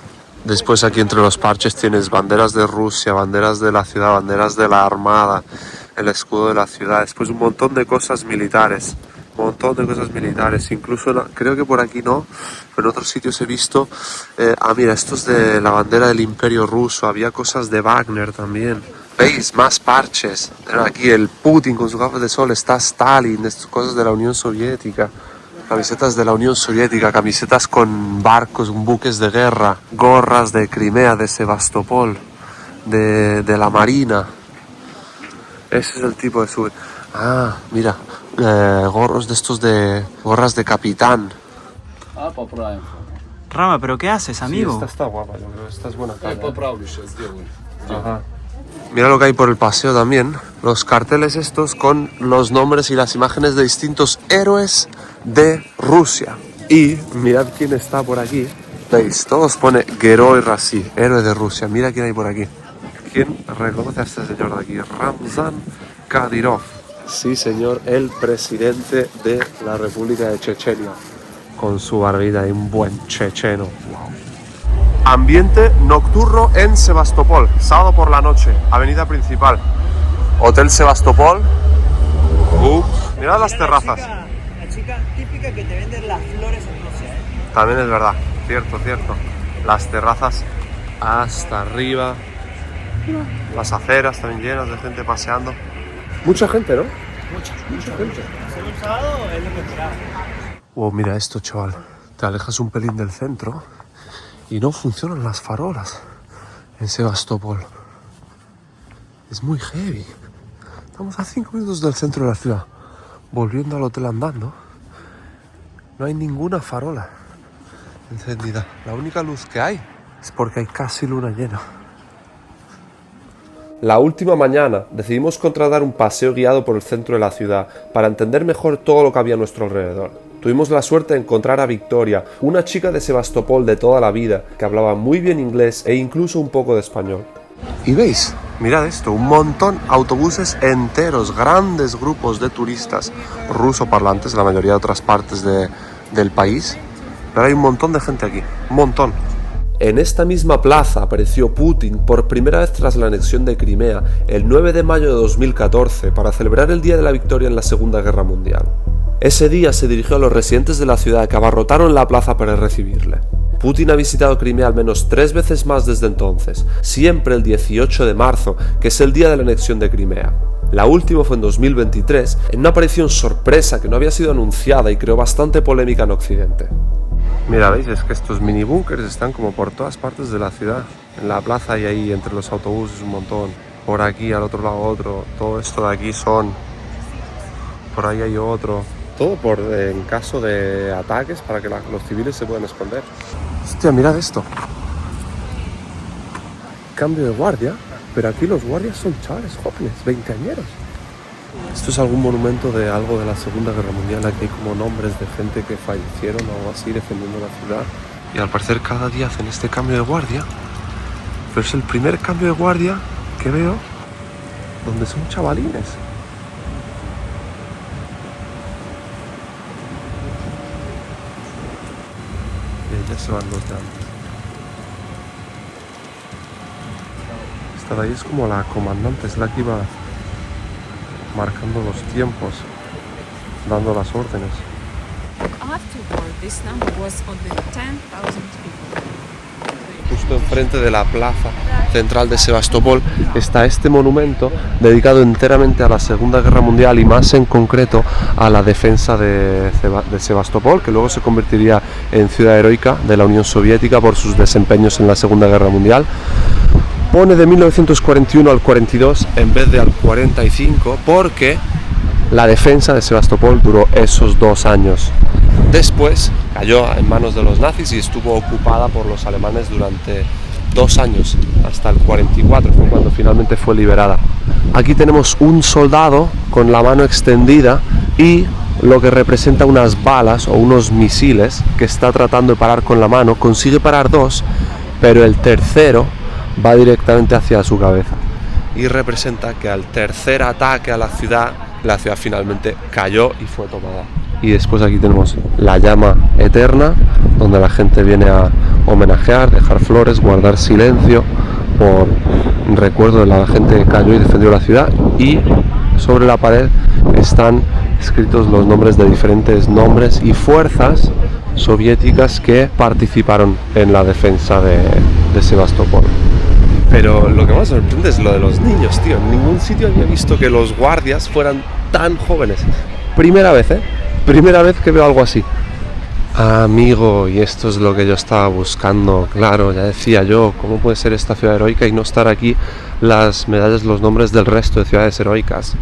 Después aquí entre los parches tienes banderas de Rusia, banderas de la ciudad, banderas de la armada, el escudo de la ciudad, después un montón de cosas militares, incluso creo que por aquí no, pero en otros sitios he visto, mira, estos de la bandera del Imperio Ruso, había cosas de Wagner también. ¿Veis? Más parches. Aquí el Putin con su gafas de sol, está Stalin, estas cosas de la Unión Soviética. Camisetas de la Unión Soviética, camisetas con barcos, buques de guerra, gorras de Crimea, de Sebastopol, de la Marina. Ese es el tipo de sube. Ah, mira, gorros de estos de... gorras de capitán. Rama, ¿pero qué haces, amigo? Sí, esta está guapa, yo creo. Esta es buena cara. Ajá. Mira lo que hay por el paseo también. Los carteles estos con los nombres y las imágenes de distintos héroes de Rusia. Y mirad quién está por aquí. ¿Veis? Todos pone Geroi Rasi, héroe de Rusia. Mira quién hay por aquí. ¿Quién reconoce a este señor de aquí? Ramzan Kadyrov. Sí, señor, el presidente de la República de Chechenia. Con su barbita y un buen checheno. Wow. Ambiente nocturno en Sebastopol, sábado por la noche, avenida principal, Hotel Sebastopol. Mirad las terrazas. La chica típica que te venden las flores en Rusia. También es verdad, cierto. Las terrazas hasta arriba, las aceras también llenas de gente paseando. Mucha gente, ¿no? Mucha gente. Ser un sábado es lo que esperaba. Oh, mira esto, chaval. Te alejas un pelín del centro y no funcionan las farolas en Sebastopol. Es muy heavy. Estamos a 5 minutos del centro de la ciudad. Volviendo al hotel andando, no hay ninguna farola encendida. La única luz que hay es porque hay casi luna llena. La última mañana decidimos contratar un paseo guiado por el centro de la ciudad para entender mejor todo lo que había a nuestro alrededor. Tuvimos la suerte de encontrar a Victoria, una chica de Sebastopol de toda la vida, que hablaba muy bien inglés e incluso un poco de español. Y veis, mirad esto, un montón, autobuses enteros, grandes grupos de turistas rusoparlantes, la mayoría de otras partes del país, pero hay un montón de gente aquí, un montón. En esta misma plaza apareció Putin por primera vez tras la anexión de Crimea el 9 de mayo de 2014 para celebrar el Día de la Victoria en la Segunda Guerra Mundial. Ese día se dirigió a los residentes de la ciudad que abarrotaron la plaza para recibirle. Putin ha visitado Crimea al menos 3 veces más desde entonces, siempre el 18 de marzo, que es el día de la anexión de Crimea. La última fue en 2023, en una aparición sorpresa que no había sido anunciada y creó bastante polémica en Occidente. Mira, veis, es que estos mini búnkers están como por todas partes de la ciudad. En la plaza y ahí entre los autobuses un montón. Por aquí, al otro lado otro. Todo esto de aquí son... Por ahí hay otro. Todo en caso de ataques para que los civiles se puedan esconder. Hostia, mirad esto. Cambio de guardia, pero aquí los guardias son chavales jóvenes, veinteañeros. Esto es algún monumento de algo de la Segunda Guerra Mundial. Aquí hay como nombres de gente que fallecieron o algo así defendiendo la ciudad. Y al parecer cada día hacen este cambio de guardia. Pero es el primer cambio de guardia que veo donde son chavalines. Ya se van los de antes. Esta de ahí es como la comandante, es la que iba marcando los tiempos, dando las órdenes. Afterward, this number was only 10,000 people. Justo enfrente de la plaza central de Sebastopol está este monumento dedicado enteramente a la Segunda Guerra Mundial y más en concreto a la defensa de Sebastopol, que luego se convertiría en ciudad heroica de la Unión Soviética por sus desempeños en la Segunda Guerra Mundial. Pone de 1941 al 42 en vez de al 45 porque la defensa de Sebastopol duró esos 2 años. Después cayó en manos de los nazis y estuvo ocupada por los alemanes durante 2 años, hasta el 44, fue cuando finalmente fue liberada. Aquí tenemos un soldado con la mano extendida y lo que representa unas balas o unos misiles que está tratando de parar con la mano. Consigue parar 2, pero el tercero va directamente hacia su cabeza. Y representa que al tercer ataque a la ciudad finalmente cayó y fue tomada. Y después aquí tenemos la llama eterna, donde la gente viene a homenajear, dejar flores, guardar silencio por recuerdo de la gente que cayó y defendió la ciudad. Y sobre la pared están escritos los nombres de diferentes nombres y fuerzas soviéticas que participaron en la defensa de Sebastopol. Pero lo que más sorprende es lo de los niños, tío. En ningún sitio había visto que los guardias fueran tan jóvenes. Primera vez, ¿eh? Primera vez que veo algo así. Amigo, y esto es lo que yo estaba buscando. Claro, ya decía yo, ¿cómo puede ser esta ciudad heroica y no estar aquí las medallas, los nombres del resto de ciudades heroicas?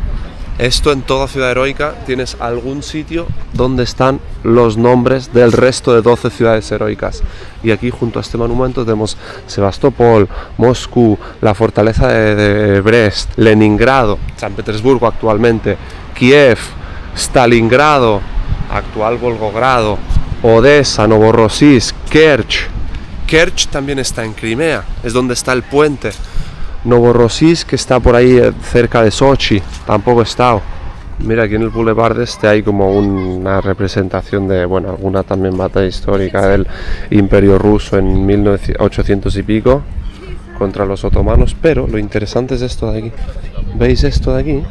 Esto en toda ciudad heroica tienes algún sitio donde están los nombres del resto de 12 ciudades heroicas. Y aquí junto a este monumento tenemos Sebastopol, Moscú, la fortaleza de Brest, Leningrado, San Petersburgo actualmente, Kiev, Stalingrado, actual Volgogrado, Odessa, Novorossiysk, Kerch. Kerch también está en Crimea, es donde está el puente. Novorossiysk, que está por ahí cerca de Sochi, tampoco he estado. Mira, aquí en el Boulevard este hay como una representación de, bueno, alguna también batalla histórica del Imperio Ruso en 1800 y pico contra los otomanos, pero lo interesante es esto de aquí. ¿Veis esto de aquí?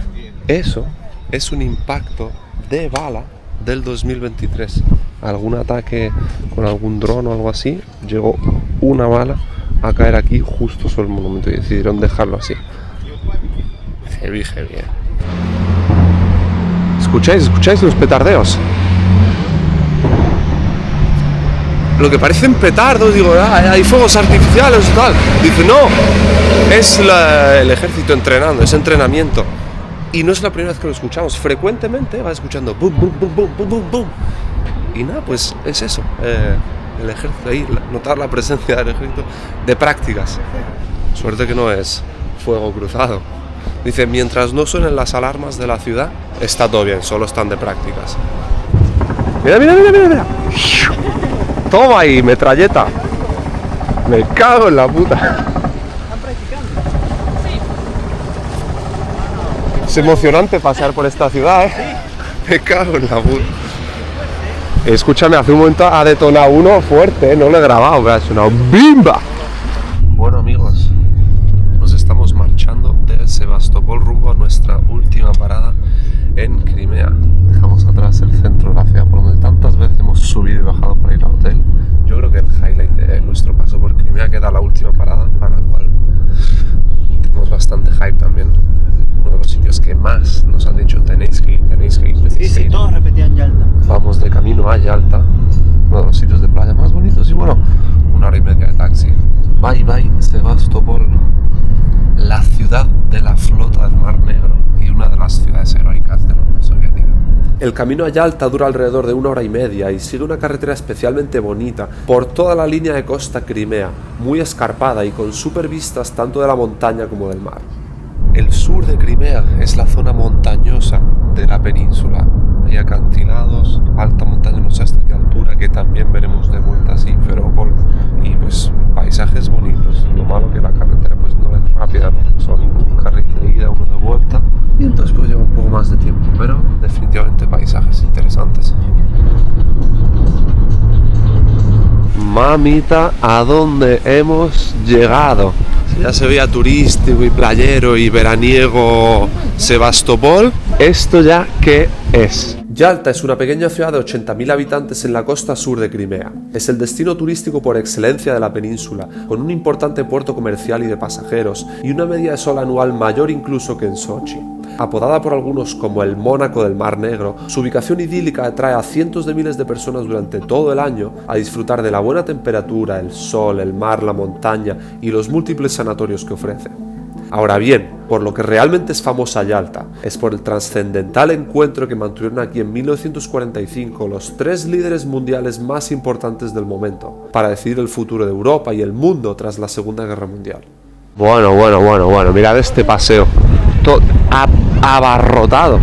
Eso es un impacto de bala del 2023. Algún ataque con algún dron o algo así, llegó una bala a caer aquí justo sobre el monumento y decidieron dejarlo así. Heavy, heavy. ¿Escucháis los petardeos? lo que parecen petardos, digo, hay fuegos artificiales y tal. Dice, no, es el ejército entrenando, es entrenamiento. Y no es la primera vez que lo escuchamos, frecuentemente vas escuchando boom, boom, boom, boom, boom, boom, boom. Y nada, pues es eso, el ejército ahí, notar la presencia del ejército de prácticas. Suerte que no es fuego cruzado. Dice, mientras no suenen las alarmas de la ciudad, está todo bien, solo están de prácticas. Mira, mira, mira, mira, mira. Toma ahí, metralleta. Me cago en la puta. ¿Están practicando? Es emocionante pasear por esta ciudad, ¿eh? Me cago en la puta. Escúchame, hace un momento ha detonado uno fuerte, ¿eh? No lo he grabado, pero ha sonado ¡bimba! Bueno, amigos, nos estamos marchando de Sebastopol rumbo a nuestra última parada en Crimea. Dejamos atrás el centro de la ciudad por donde tantas veces hemos subido y bajado para ir al hotel. Yo creo que el highlight de nuestro paso por Crimea queda la última parada, para la cual tenemos bastante hype también. Uno de los sitios que más nos han dicho tenéis que ir, tenéis que ir. Sí, todos repetían Yalta. Vamos de camino a Yalta, uno de los sitios de playa más bonitos y bueno, 1 hora y media de taxi. Bye bye Sebastopol, la ciudad de la flota del Mar Negro y una de las ciudades heroicas de la Unión Soviética. El camino a Yalta dura alrededor de 1 hora y media y sigue una carretera especialmente bonita por toda la línea de costa Crimea, muy escarpada y con super vistas tanto de la montaña como del mar. El sur de Crimea es la zona montañosa de la península. Hay acantilados, alta montaña, no sé hasta qué altura, que también veremos de vuelta a Simferópol. Y pues paisajes bonitos. Lo malo que la carretera pues no es rápida, son un carril de ida, uno de vuelta. Y entonces pues lleva un poco más de tiempo, pero definitivamente paisajes interesantes. Mamita, ¿a dónde hemos llegado? Ya se veía turístico y playero y veraniego Sebastopol. ¿Esto ya qué es? Yalta es una pequeña ciudad de 80.000 habitantes en la costa sur de Crimea. Es el destino turístico por excelencia de la península, con un importante puerto comercial y de pasajeros y una media de sol anual mayor incluso que en Sochi. Apodada por algunos como el Mónaco del Mar Negro, su ubicación idílica atrae a cientos de miles de personas durante todo el año a disfrutar de la buena temperatura, el sol, el mar, la montaña y los múltiples sanatorios que ofrece. Ahora bien, por lo que realmente es famosa Yalta, es por el trascendental encuentro que mantuvieron aquí en 1945 los 3 líderes mundiales más importantes del momento, para decidir el futuro de Europa y el mundo tras la Segunda Guerra Mundial. Bueno, mirad este paseo, todo abarrotado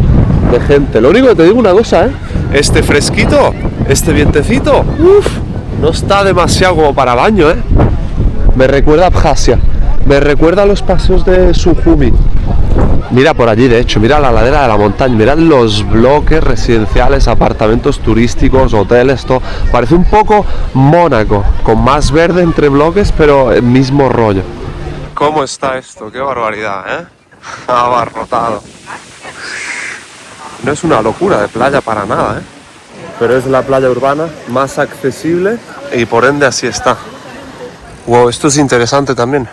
de gente. Lo único que te digo una cosa, este fresquito, este vientecito, no está demasiado como para baño, Me recuerda a Abjasia. Me recuerda a los paseos de Sujumi. Mira por allí, de hecho, mira la ladera de la montaña, mirad los bloques residenciales, apartamentos turísticos, hoteles, todo. Parece un poco Mónaco, con más verde entre bloques, pero el mismo rollo. ¿Cómo está esto? Qué barbaridad, Abarrotado. No es una locura de playa para nada, pero es la playa urbana más accesible y por ende así está. Wow, esto es interesante también.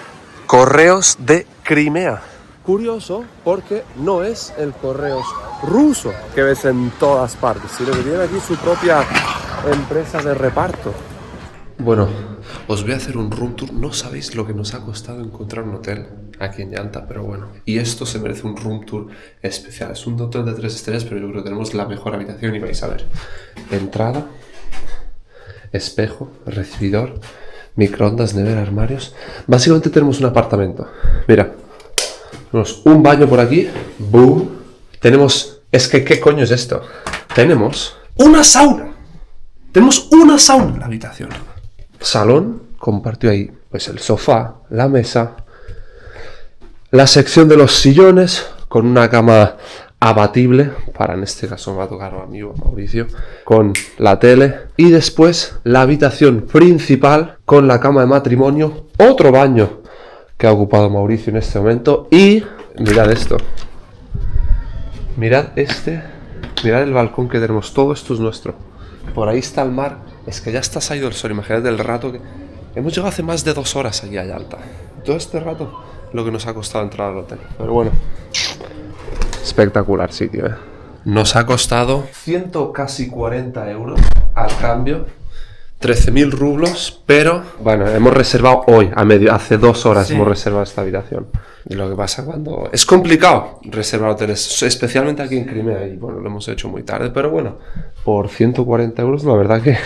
Correos de Crimea. Curioso porque no es el correos ruso que ves en todas partes, sino que tiene aquí su propia empresa de reparto. Bueno, os voy a hacer un room tour. No sabéis lo que nos ha costado encontrar un hotel aquí en Yalta, pero bueno. Y esto se merece un room tour especial. Es un hotel de 3 estrellas, pero yo creo que tenemos la mejor habitación y vais a ver. Entrada, espejo, recibidor, microondas, nevera, armarios. Básicamente tenemos un apartamento. Mira, tenemos un baño por aquí. Boom. Tenemos... Es que, ¿qué coño es esto? Tenemos una sauna. Tenemos una sauna en la habitación. Salón, compartió ahí pues el sofá, la mesa, la sección de los sillones con una cama abatible, para en este caso me va a tocar a mi amigo Mauricio, con la tele y después la habitación principal con la cama de matrimonio, otro baño que ha ocupado Mauricio en este momento y mirad esto, mirad mirad el balcón que tenemos, todo esto es nuestro, por ahí está el mar. Es que ya está salido el sol, imagínate el rato que... Hemos llegado hace más de 2 horas allí a Yalta. Todo este rato lo que nos ha costado entrar al hotel. Pero bueno, espectacular sitio, Nos ha costado casi 40 euros al cambio 13.000 rublos, pero bueno, hemos reservado hoy, hace 2 horas hemos reservado esta habitación. Y lo que pasa cuando... Es complicado reservar hoteles, especialmente aquí en Crimea, y bueno, lo hemos hecho muy tarde, pero bueno, por 140 euros la verdad que,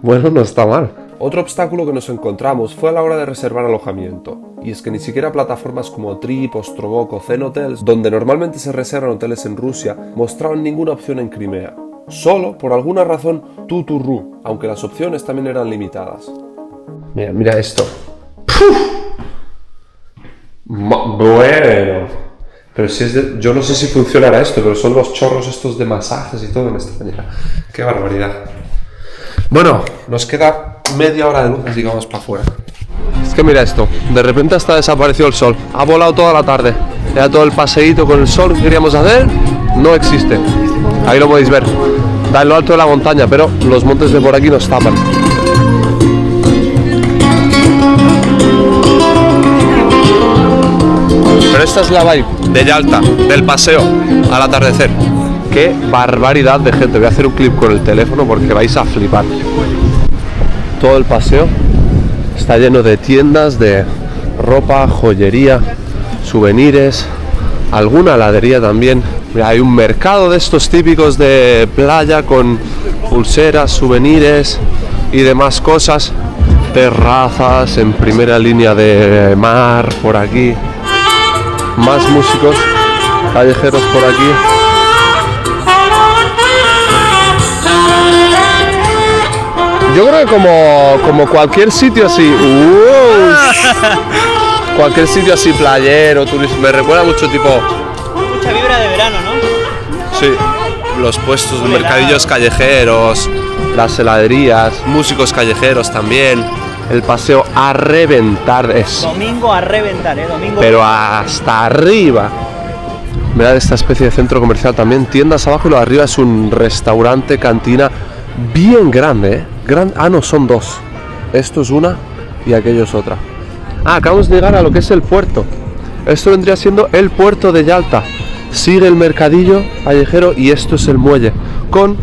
bueno, no está mal. Otro obstáculo que nos encontramos fue a la hora de reservar alojamiento, y es que ni siquiera plataformas como Trip, Ostrovok o Zen Hotels, donde normalmente se reservan hoteles en Rusia, mostraban ninguna opción en Crimea. Solo, por alguna razón, Tutu.ru, aunque las opciones también eran limitadas. Mira esto. Bueno. Pero si es yo no sé si funcionará esto, pero son los chorros estos de masajes y todo en esta manera. ¡Qué barbaridad! Bueno, nos queda media hora de luz, así que vamos para afuera. Es que mira esto, de repente hasta desapareció el sol. Ha volado toda la tarde. Ya todo el paseíto con el sol que queríamos hacer no existe. Ahí lo podéis ver. Da en lo alto de la montaña, pero los montes de por aquí nos tapan. Pero esta es la vibe de Yalta, del paseo al atardecer. ¡Qué barbaridad de gente! Voy a hacer un clip con el teléfono porque vais a flipar. Todo el paseo está lleno de tiendas de ropa, joyería, souvenirs, alguna heladería también. Mira, hay un mercado de estos típicos de playa con pulseras, souvenirs y demás cosas. Terrazas en primera línea de mar por aquí. Más músicos callejeros por aquí. Yo creo que como cualquier sitio así. Cualquier sitio así playero, turismo. Me recuerda mucho tipo... Mucha vibra de verano, ¿no? Sí, los puestos de mercadillos callejeros, las heladerías, músicos callejeros también. El paseo a reventar es. Domingo a reventar, domingo. Pero hasta arriba. Mirad esta especie de centro comercial también, tiendas abajo y lo de arriba es un restaurante, cantina bien grande, no, son 2. Esto es una y aquello es otra. Acabamos de llegar a lo que es el puerto. Esto vendría siendo el puerto de Yalta. Sigue el mercadillo callejero y esto es el muelle con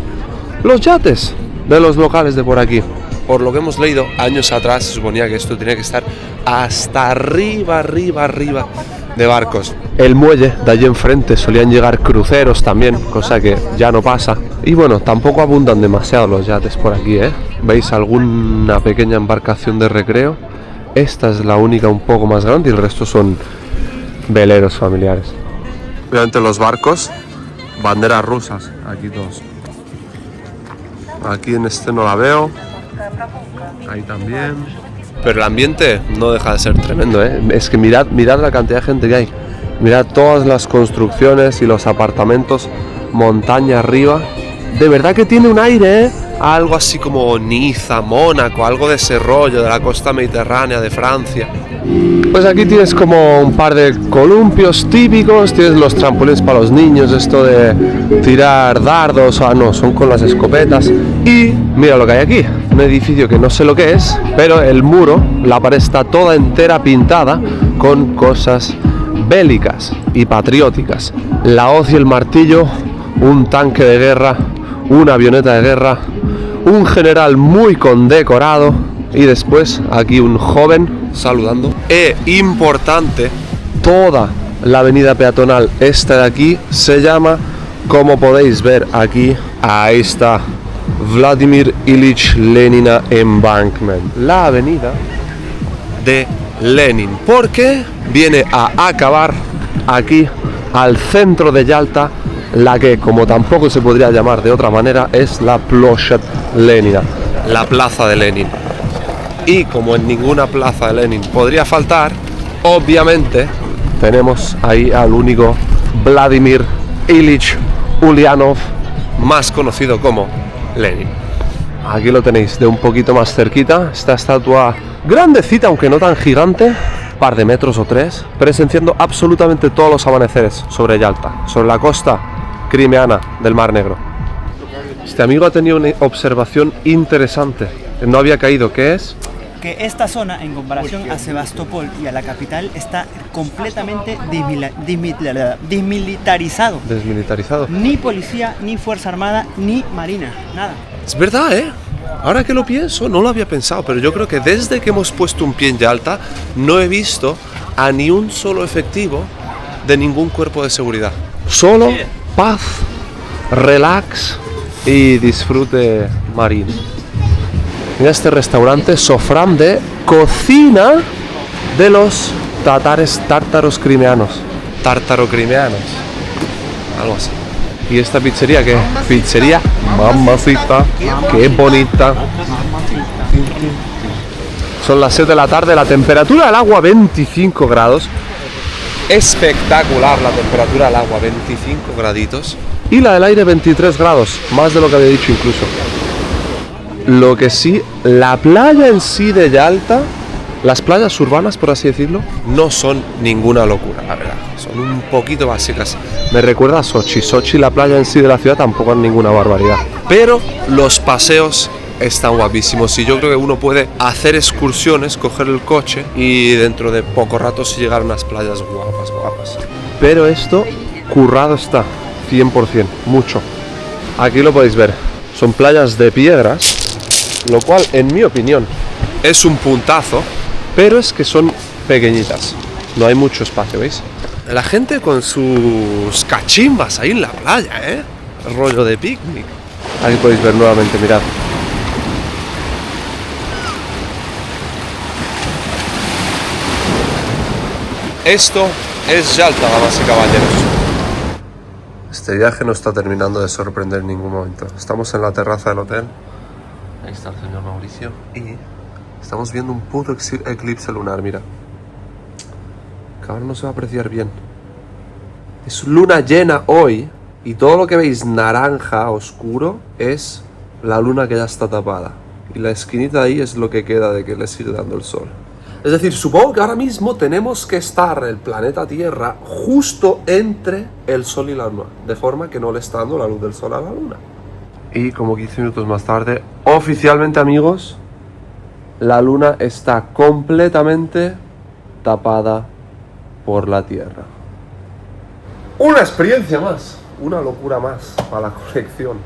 los yates de los locales de por aquí. Por lo que hemos leído, años atrás se suponía que esto tenía que estar hasta arriba de barcos. El muelle de allí enfrente solían llegar cruceros también, cosa que ya no pasa. Y bueno, tampoco abundan demasiado los yates por aquí, ¿eh? ¿Veis alguna pequeña embarcación de recreo? Esta es la única un poco más grande y el resto son veleros familiares. Obviamente los barcos, banderas rusas, aquí todos. Aquí en este no la veo. Ahí también. Pero el ambiente no deja de ser tremendo, ¿eh? Es que mirad la cantidad de gente que hay. Mirad todas las construcciones y los apartamentos montaña arriba. De verdad que tiene un aire, ¿eh? Algo así como Niza, Mónaco, algo de ese rollo de la costa mediterránea de Francia. Pues aquí tienes como un par de columpios típicos, tienes los trampolines para los niños, esto de tirar dardos, no, son con las escopetas. Y mira lo que hay aquí, un edificio que no sé lo que es, pero el muro, la pared está toda entera pintada con cosas bélicas y patrióticas. La hoz y el martillo, un tanque de guerra, una avioneta de guerra, un general muy condecorado y después aquí un joven saludando. Importante, toda la avenida peatonal esta de aquí se llama, como podéis ver aquí, ahí está, Vladimir Ilich Lenina Embankment, la avenida de Lenin, porque viene a acabar aquí al centro de Yalta, la que, como tampoco se podría llamar de otra manera, es la Ploshat Lenina, la plaza de Lenin. Y como en ninguna plaza de Lenin podría faltar, obviamente tenemos ahí al único Vladimir Ilich Ulyanov, más conocido como Lenin. Aquí lo tenéis de un poquito más cerquita, esta estatua grandecita, aunque no tan gigante, par de metros o 3, presenciando absolutamente todos los amaneceres sobre Yalta, sobre la costa crimeana del Mar Negro. Este amigo ha tenido una observación interesante, no había caído, ¿qué es? Que esta zona, en comparación a Sebastopol y a la capital, está completamente desmilitarizado. Desmilitarizado. Ni policía, ni fuerza armada, ni marina, nada. Es verdad, ¿eh? Ahora que lo pienso, no lo había pensado, pero yo creo que desde que hemos puesto un pie en Yalta no he visto a ni un solo efectivo de ningún cuerpo de seguridad. Solo paz, relax y disfrute marino. Mira este restaurante, Sofram, de cocina de los tártaros crimeanos. Tártaro-crimeanos. Algo así. ¿Y esta pizzería qué? Pizzería Mamacita. Qué bonita. Son las 7 de la tarde, la temperatura del agua 25 grados. Espectacular la temperatura del agua, 25 graditos. Y la del aire 23 grados, más de lo que había dicho incluso. Lo que sí, la playa en sí de Yalta, las playas urbanas, por así decirlo, no son ninguna locura, la verdad. Son un poquito básicas. Me recuerda a Sochi. Sochi, la playa en sí de la ciudad, tampoco es ninguna barbaridad. Pero los paseos están guapísimos y yo creo que uno puede hacer excursiones, coger el coche y dentro de poco rato sí llegar a unas playas guapas. Pero esto currado está, 100%, mucho. Aquí lo podéis ver, son playas de piedras, lo cual en mi opinión es un puntazo, pero es que son pequeñitas, no hay mucho espacio, ¿veis? La gente con sus cachimbas ahí en la playa, rollo de picnic. Aquí podéis ver nuevamente, mirad. Esto es Yalta, damas y caballeros. Este viaje no está terminando de sorprender en ningún momento. Estamos en la terraza del hotel. Ahí está el señor Mauricio. Y estamos viendo un puto eclipse lunar, mira. Que ahora no se va a apreciar bien. Es luna llena hoy. Y todo lo que veis naranja, oscuro, es la luna que ya está tapada. Y la esquinita ahí es lo que queda de que le sigue dando el sol. Es decir, supongo que ahora mismo tenemos que estar el planeta Tierra justo entre el Sol y la Luna, de forma que no le está dando la luz del Sol a la Luna. Y como 15 minutos más tarde, oficialmente, amigos, la Luna está completamente tapada por la Tierra. Una experiencia más, una locura más para la colección.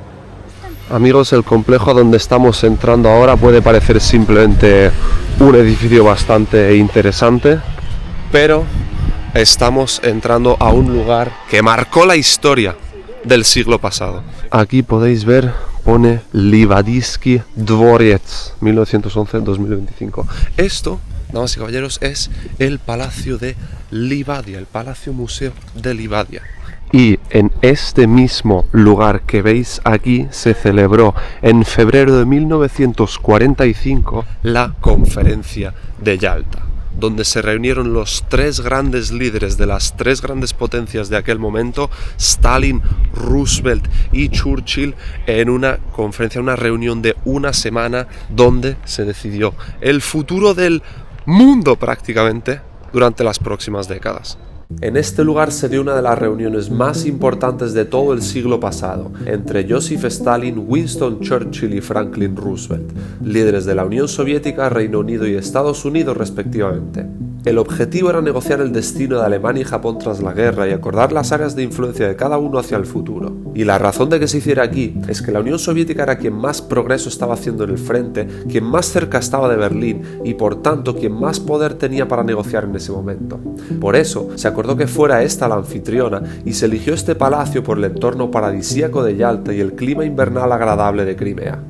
Amigos, el complejo donde estamos entrando ahora puede parecer simplemente un edificio bastante interesante, pero estamos entrando a un lugar que marcó la historia del siglo pasado. Aquí podéis ver, pone Livadijski Dvorets 1911-2025. Esto, damas y caballeros, es el Palacio de Livadia, el Palacio Museo de Livadia. Y en este mismo lugar que veis aquí se celebró en febrero de 1945 la Conferencia de Yalta, donde se reunieron los tres grandes líderes de las tres grandes potencias de aquel momento, Stalin, Roosevelt y Churchill, en una conferencia, una reunión de una semana donde se decidió el futuro del mundo prácticamente durante las próximas décadas. En este lugar se dio una de las reuniones más importantes de todo el siglo pasado, entre Joseph Stalin, Winston Churchill y Franklin Roosevelt, líderes de la Unión Soviética, Reino Unido y Estados Unidos respectivamente. El objetivo era negociar el destino de Alemania y Japón tras la guerra y acordar las áreas de influencia de cada uno hacia el futuro. Y la razón de que se hiciera aquí es que la Unión Soviética era quien más progreso estaba haciendo en el frente, quien más cerca estaba de Berlín y por tanto quien más poder tenía para negociar en ese momento. Por eso se acordó que fuera esta la anfitriona y se eligió este palacio por el entorno paradisíaco de Yalta y el clima invernal agradable de Crimea.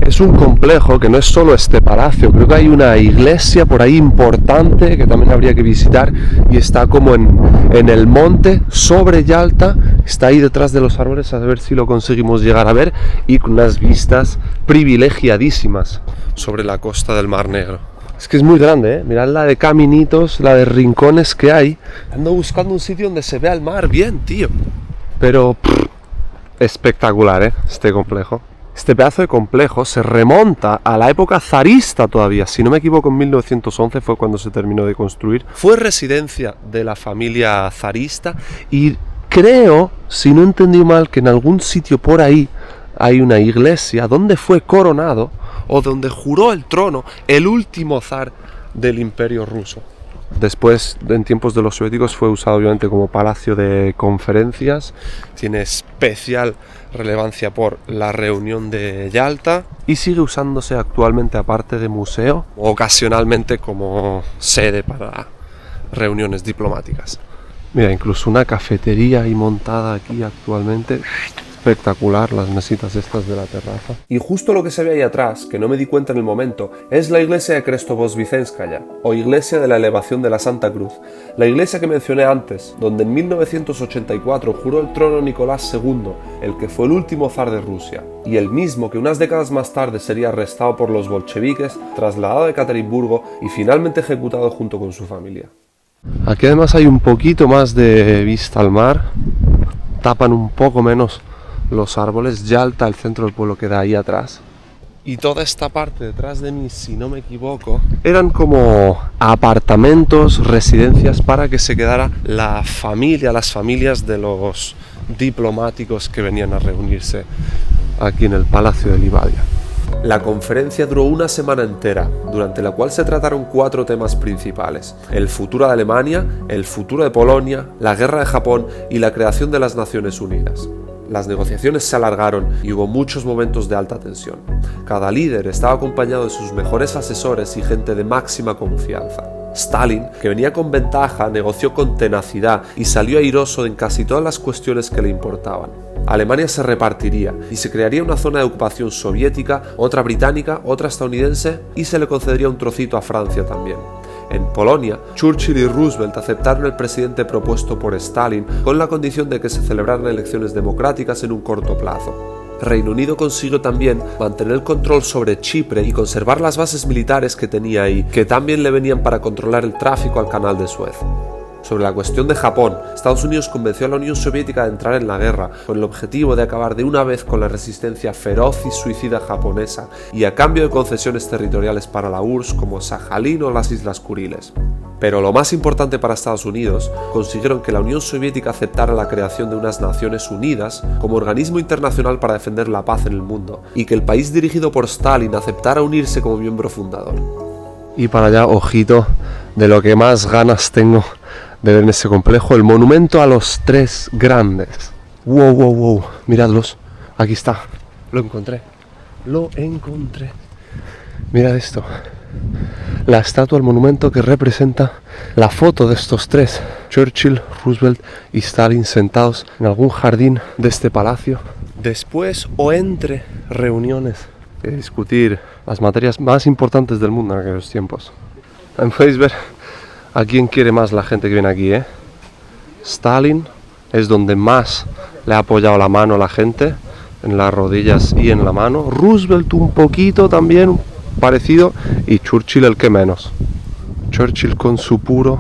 Es un complejo que no es solo este palacio, creo que hay una iglesia por ahí importante que también habría que visitar y está como en el monte sobre Yalta, está ahí detrás de los árboles, a ver si lo conseguimos llegar a ver, y con unas vistas privilegiadísimas sobre la costa del Mar Negro. Es que es muy grande, mirad la de caminitos, la de rincones que hay. Ando buscando un sitio donde se vea el mar bien, tío. Pero espectacular, este complejo. Este pedazo de complejo se remonta a la época zarista todavía, si no me equivoco en 1911 fue cuando se terminó de construir. Fue residencia de la familia zarista y creo, si no entendí mal, que en algún sitio por ahí hay una iglesia donde fue coronado o donde juró el trono el último zar del Imperio Ruso. Después, en tiempos de los soviéticos, fue usado obviamente como palacio de conferencias. Tiene especial relevancia por la reunión de Yalta y sigue usándose actualmente, aparte de museo, ocasionalmente como sede para reuniones diplomáticas. Mira, incluso una cafetería ahí montada aquí actualmente. Espectacular, las mesitas estas de la terraza. Y justo lo que se ve ahí atrás, que no me di cuenta en el momento, es la iglesia de Krestovozvicenskaya, o iglesia de la elevación de la Santa Cruz. La iglesia que mencioné antes, donde en 1984 juró el trono Nicolás II, el que fue el último zar de Rusia, y el mismo que unas décadas más tarde sería arrestado por los bolcheviques, trasladado a Ekaterimburgo y finalmente ejecutado junto con su familia. Aquí además hay un poquito más de vista al mar, tapan un poco menos los árboles. Yalta, el centro del pueblo, queda ahí atrás. Y toda esta parte detrás de mí, si no me equivoco, eran como apartamentos, residencias para que se quedara la familia, las familias de los diplomáticos que venían a reunirse aquí en el Palacio de Livadia. La conferencia duró una semana entera, durante la cual se trataron 4 temas principales: el futuro de Alemania, el futuro de Polonia, la guerra de Japón y la creación de las Naciones Unidas. Las negociaciones se alargaron y hubo muchos momentos de alta tensión. Cada líder estaba acompañado de sus mejores asesores y gente de máxima confianza. Stalin, que venía con ventaja, negoció con tenacidad y salió airoso en casi todas las cuestiones que le importaban. Alemania se repartiría y se crearía una zona de ocupación soviética, otra británica, otra estadounidense y se le concedería un trocito a Francia también. En Polonia, Churchill y Roosevelt aceptaron el presidente propuesto por Stalin con la condición de que se celebraran elecciones democráticas en un corto plazo. Reino Unido consiguió también mantener el control sobre Chipre y conservar las bases militares que tenía ahí, que también le venían para controlar el tráfico al canal de Suez. Sobre la cuestión de Japón, Estados Unidos convenció a la Unión Soviética de entrar en la guerra con el objetivo de acabar de una vez con la resistencia feroz y suicida japonesa y a cambio de concesiones territoriales para la URSS como Sajalín o las Islas Kuriles. Pero lo más importante para Estados Unidos, consiguieron que la Unión Soviética aceptara la creación de unas Naciones Unidas como organismo internacional para defender la paz en el mundo y que el país dirigido por Stalin aceptara unirse como miembro fundador. Y para allá, ojito, de lo que más ganas tengo de ver en ese complejo, el monumento a los 3 grandes. Wow, miradlos, aquí está, lo encontré. Mirad esto, la estatua, el monumento que representa la foto de estos 3, Churchill, Roosevelt y Stalin, sentados en algún jardín de este palacio, después o entre reuniones de discutir las materias más importantes del mundo en aquellos tiempos. Ahí podéis ver a quién quiere más la gente que viene aquí, Stalin es donde más le ha apoyado la mano a la gente, en las rodillas y en la mano. Roosevelt un poquito también, parecido, y Churchill el que menos. Churchill con su puro,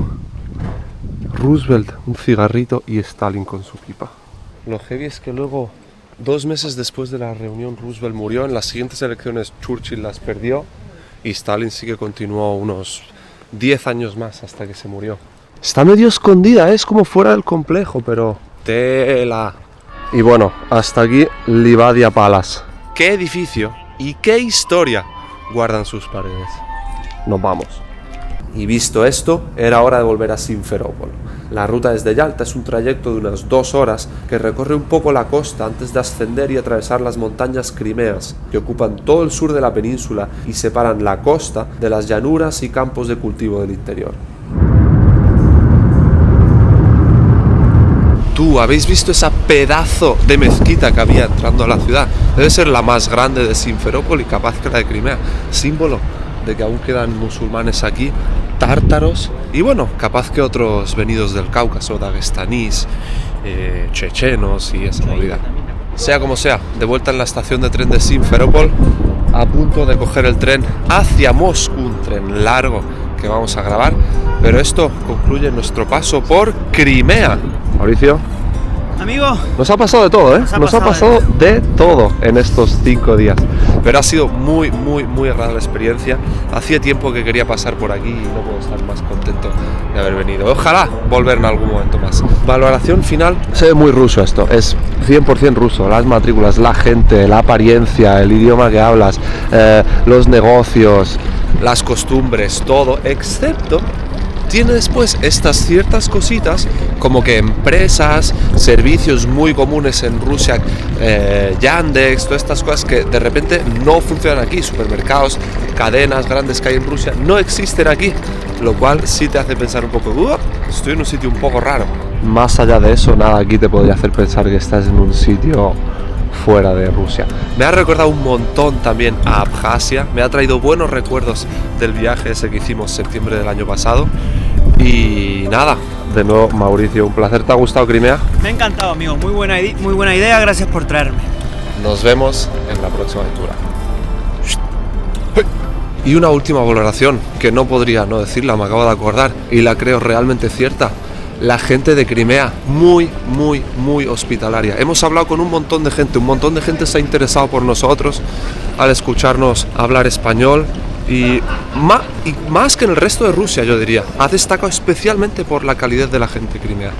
Roosevelt un cigarrito y Stalin con su pipa. Lo heavy es que luego, 2 meses después de la reunión, Roosevelt murió. En las siguientes elecciones Churchill las perdió y Stalin sí que continuó unos 10 años más hasta que se murió. Está medio escondida, es como fuera del complejo, pero tela. Y bueno, hasta aquí Livadia Palace. ¿Qué edificio y qué historia guardan sus paredes? Nos vamos. Y visto esto, era hora de volver a Simferópol. La ruta desde Yalta es un trayecto de unas 2 horas que recorre un poco la costa antes de ascender y atravesar las montañas crimeas, que ocupan todo el sur de la península y separan la costa de las llanuras y campos de cultivo del interior. Tú, ¿habéis visto esa pedazo de mezquita que había entrando a la ciudad? Debe ser la más grande de Simferópol y capaz que la de Crimea, símbolo de que aún quedan musulmanes aquí, tártaros y bueno, capaz que otros venidos del Cáucaso, daguestanís, chechenos y esa movida. Sea como sea, de vuelta en la estación de tren de Simferópol, a punto de coger el tren hacia Moscú, un tren largo que vamos a grabar, pero esto concluye nuestro paso por Crimea. Mauricio. Amigo, nos ha pasado de todo, nos ha pasado de todo en estos 5 días. Pero ha sido muy agradable experiencia. Hacía tiempo que quería pasar por aquí y no puedo estar más contento de haber venido. Ojalá volver en algún momento más. Valoración final. Se ve muy ruso esto, es 100% ruso. Las matrículas, la gente, la apariencia, el idioma que hablas, los negocios, las costumbres, todo, excepto tiene después estas ciertas cositas como que empresas, servicios muy comunes en Rusia, Yandex, todas estas cosas que de repente no funcionan aquí, supermercados, cadenas grandes que hay en Rusia, no existen aquí, lo cual sí te hace pensar un poco, estoy en un sitio un poco raro. Más allá de eso, nada aquí te podría hacer pensar que estás en un sitio fuera de Rusia. Me ha recordado un montón también a Abjasia, me ha traído buenos recuerdos del viaje ese que hicimos en septiembre del año pasado. Y nada, de nuevo Mauricio, un placer. ¿Te ha gustado Crimea? Me ha encantado, amigo. Muy buena idea. Gracias por traerme. Nos vemos en la próxima aventura. Y una última valoración, que no podría no decirla, me acabo de acordar, y la creo realmente cierta. La gente de Crimea, muy hospitalaria. Hemos hablado con un montón de gente se ha interesado por nosotros al escucharnos hablar español. Y más que en el resto de Rusia, yo diría. Ha destacado especialmente por la calidez de la gente de Crimea.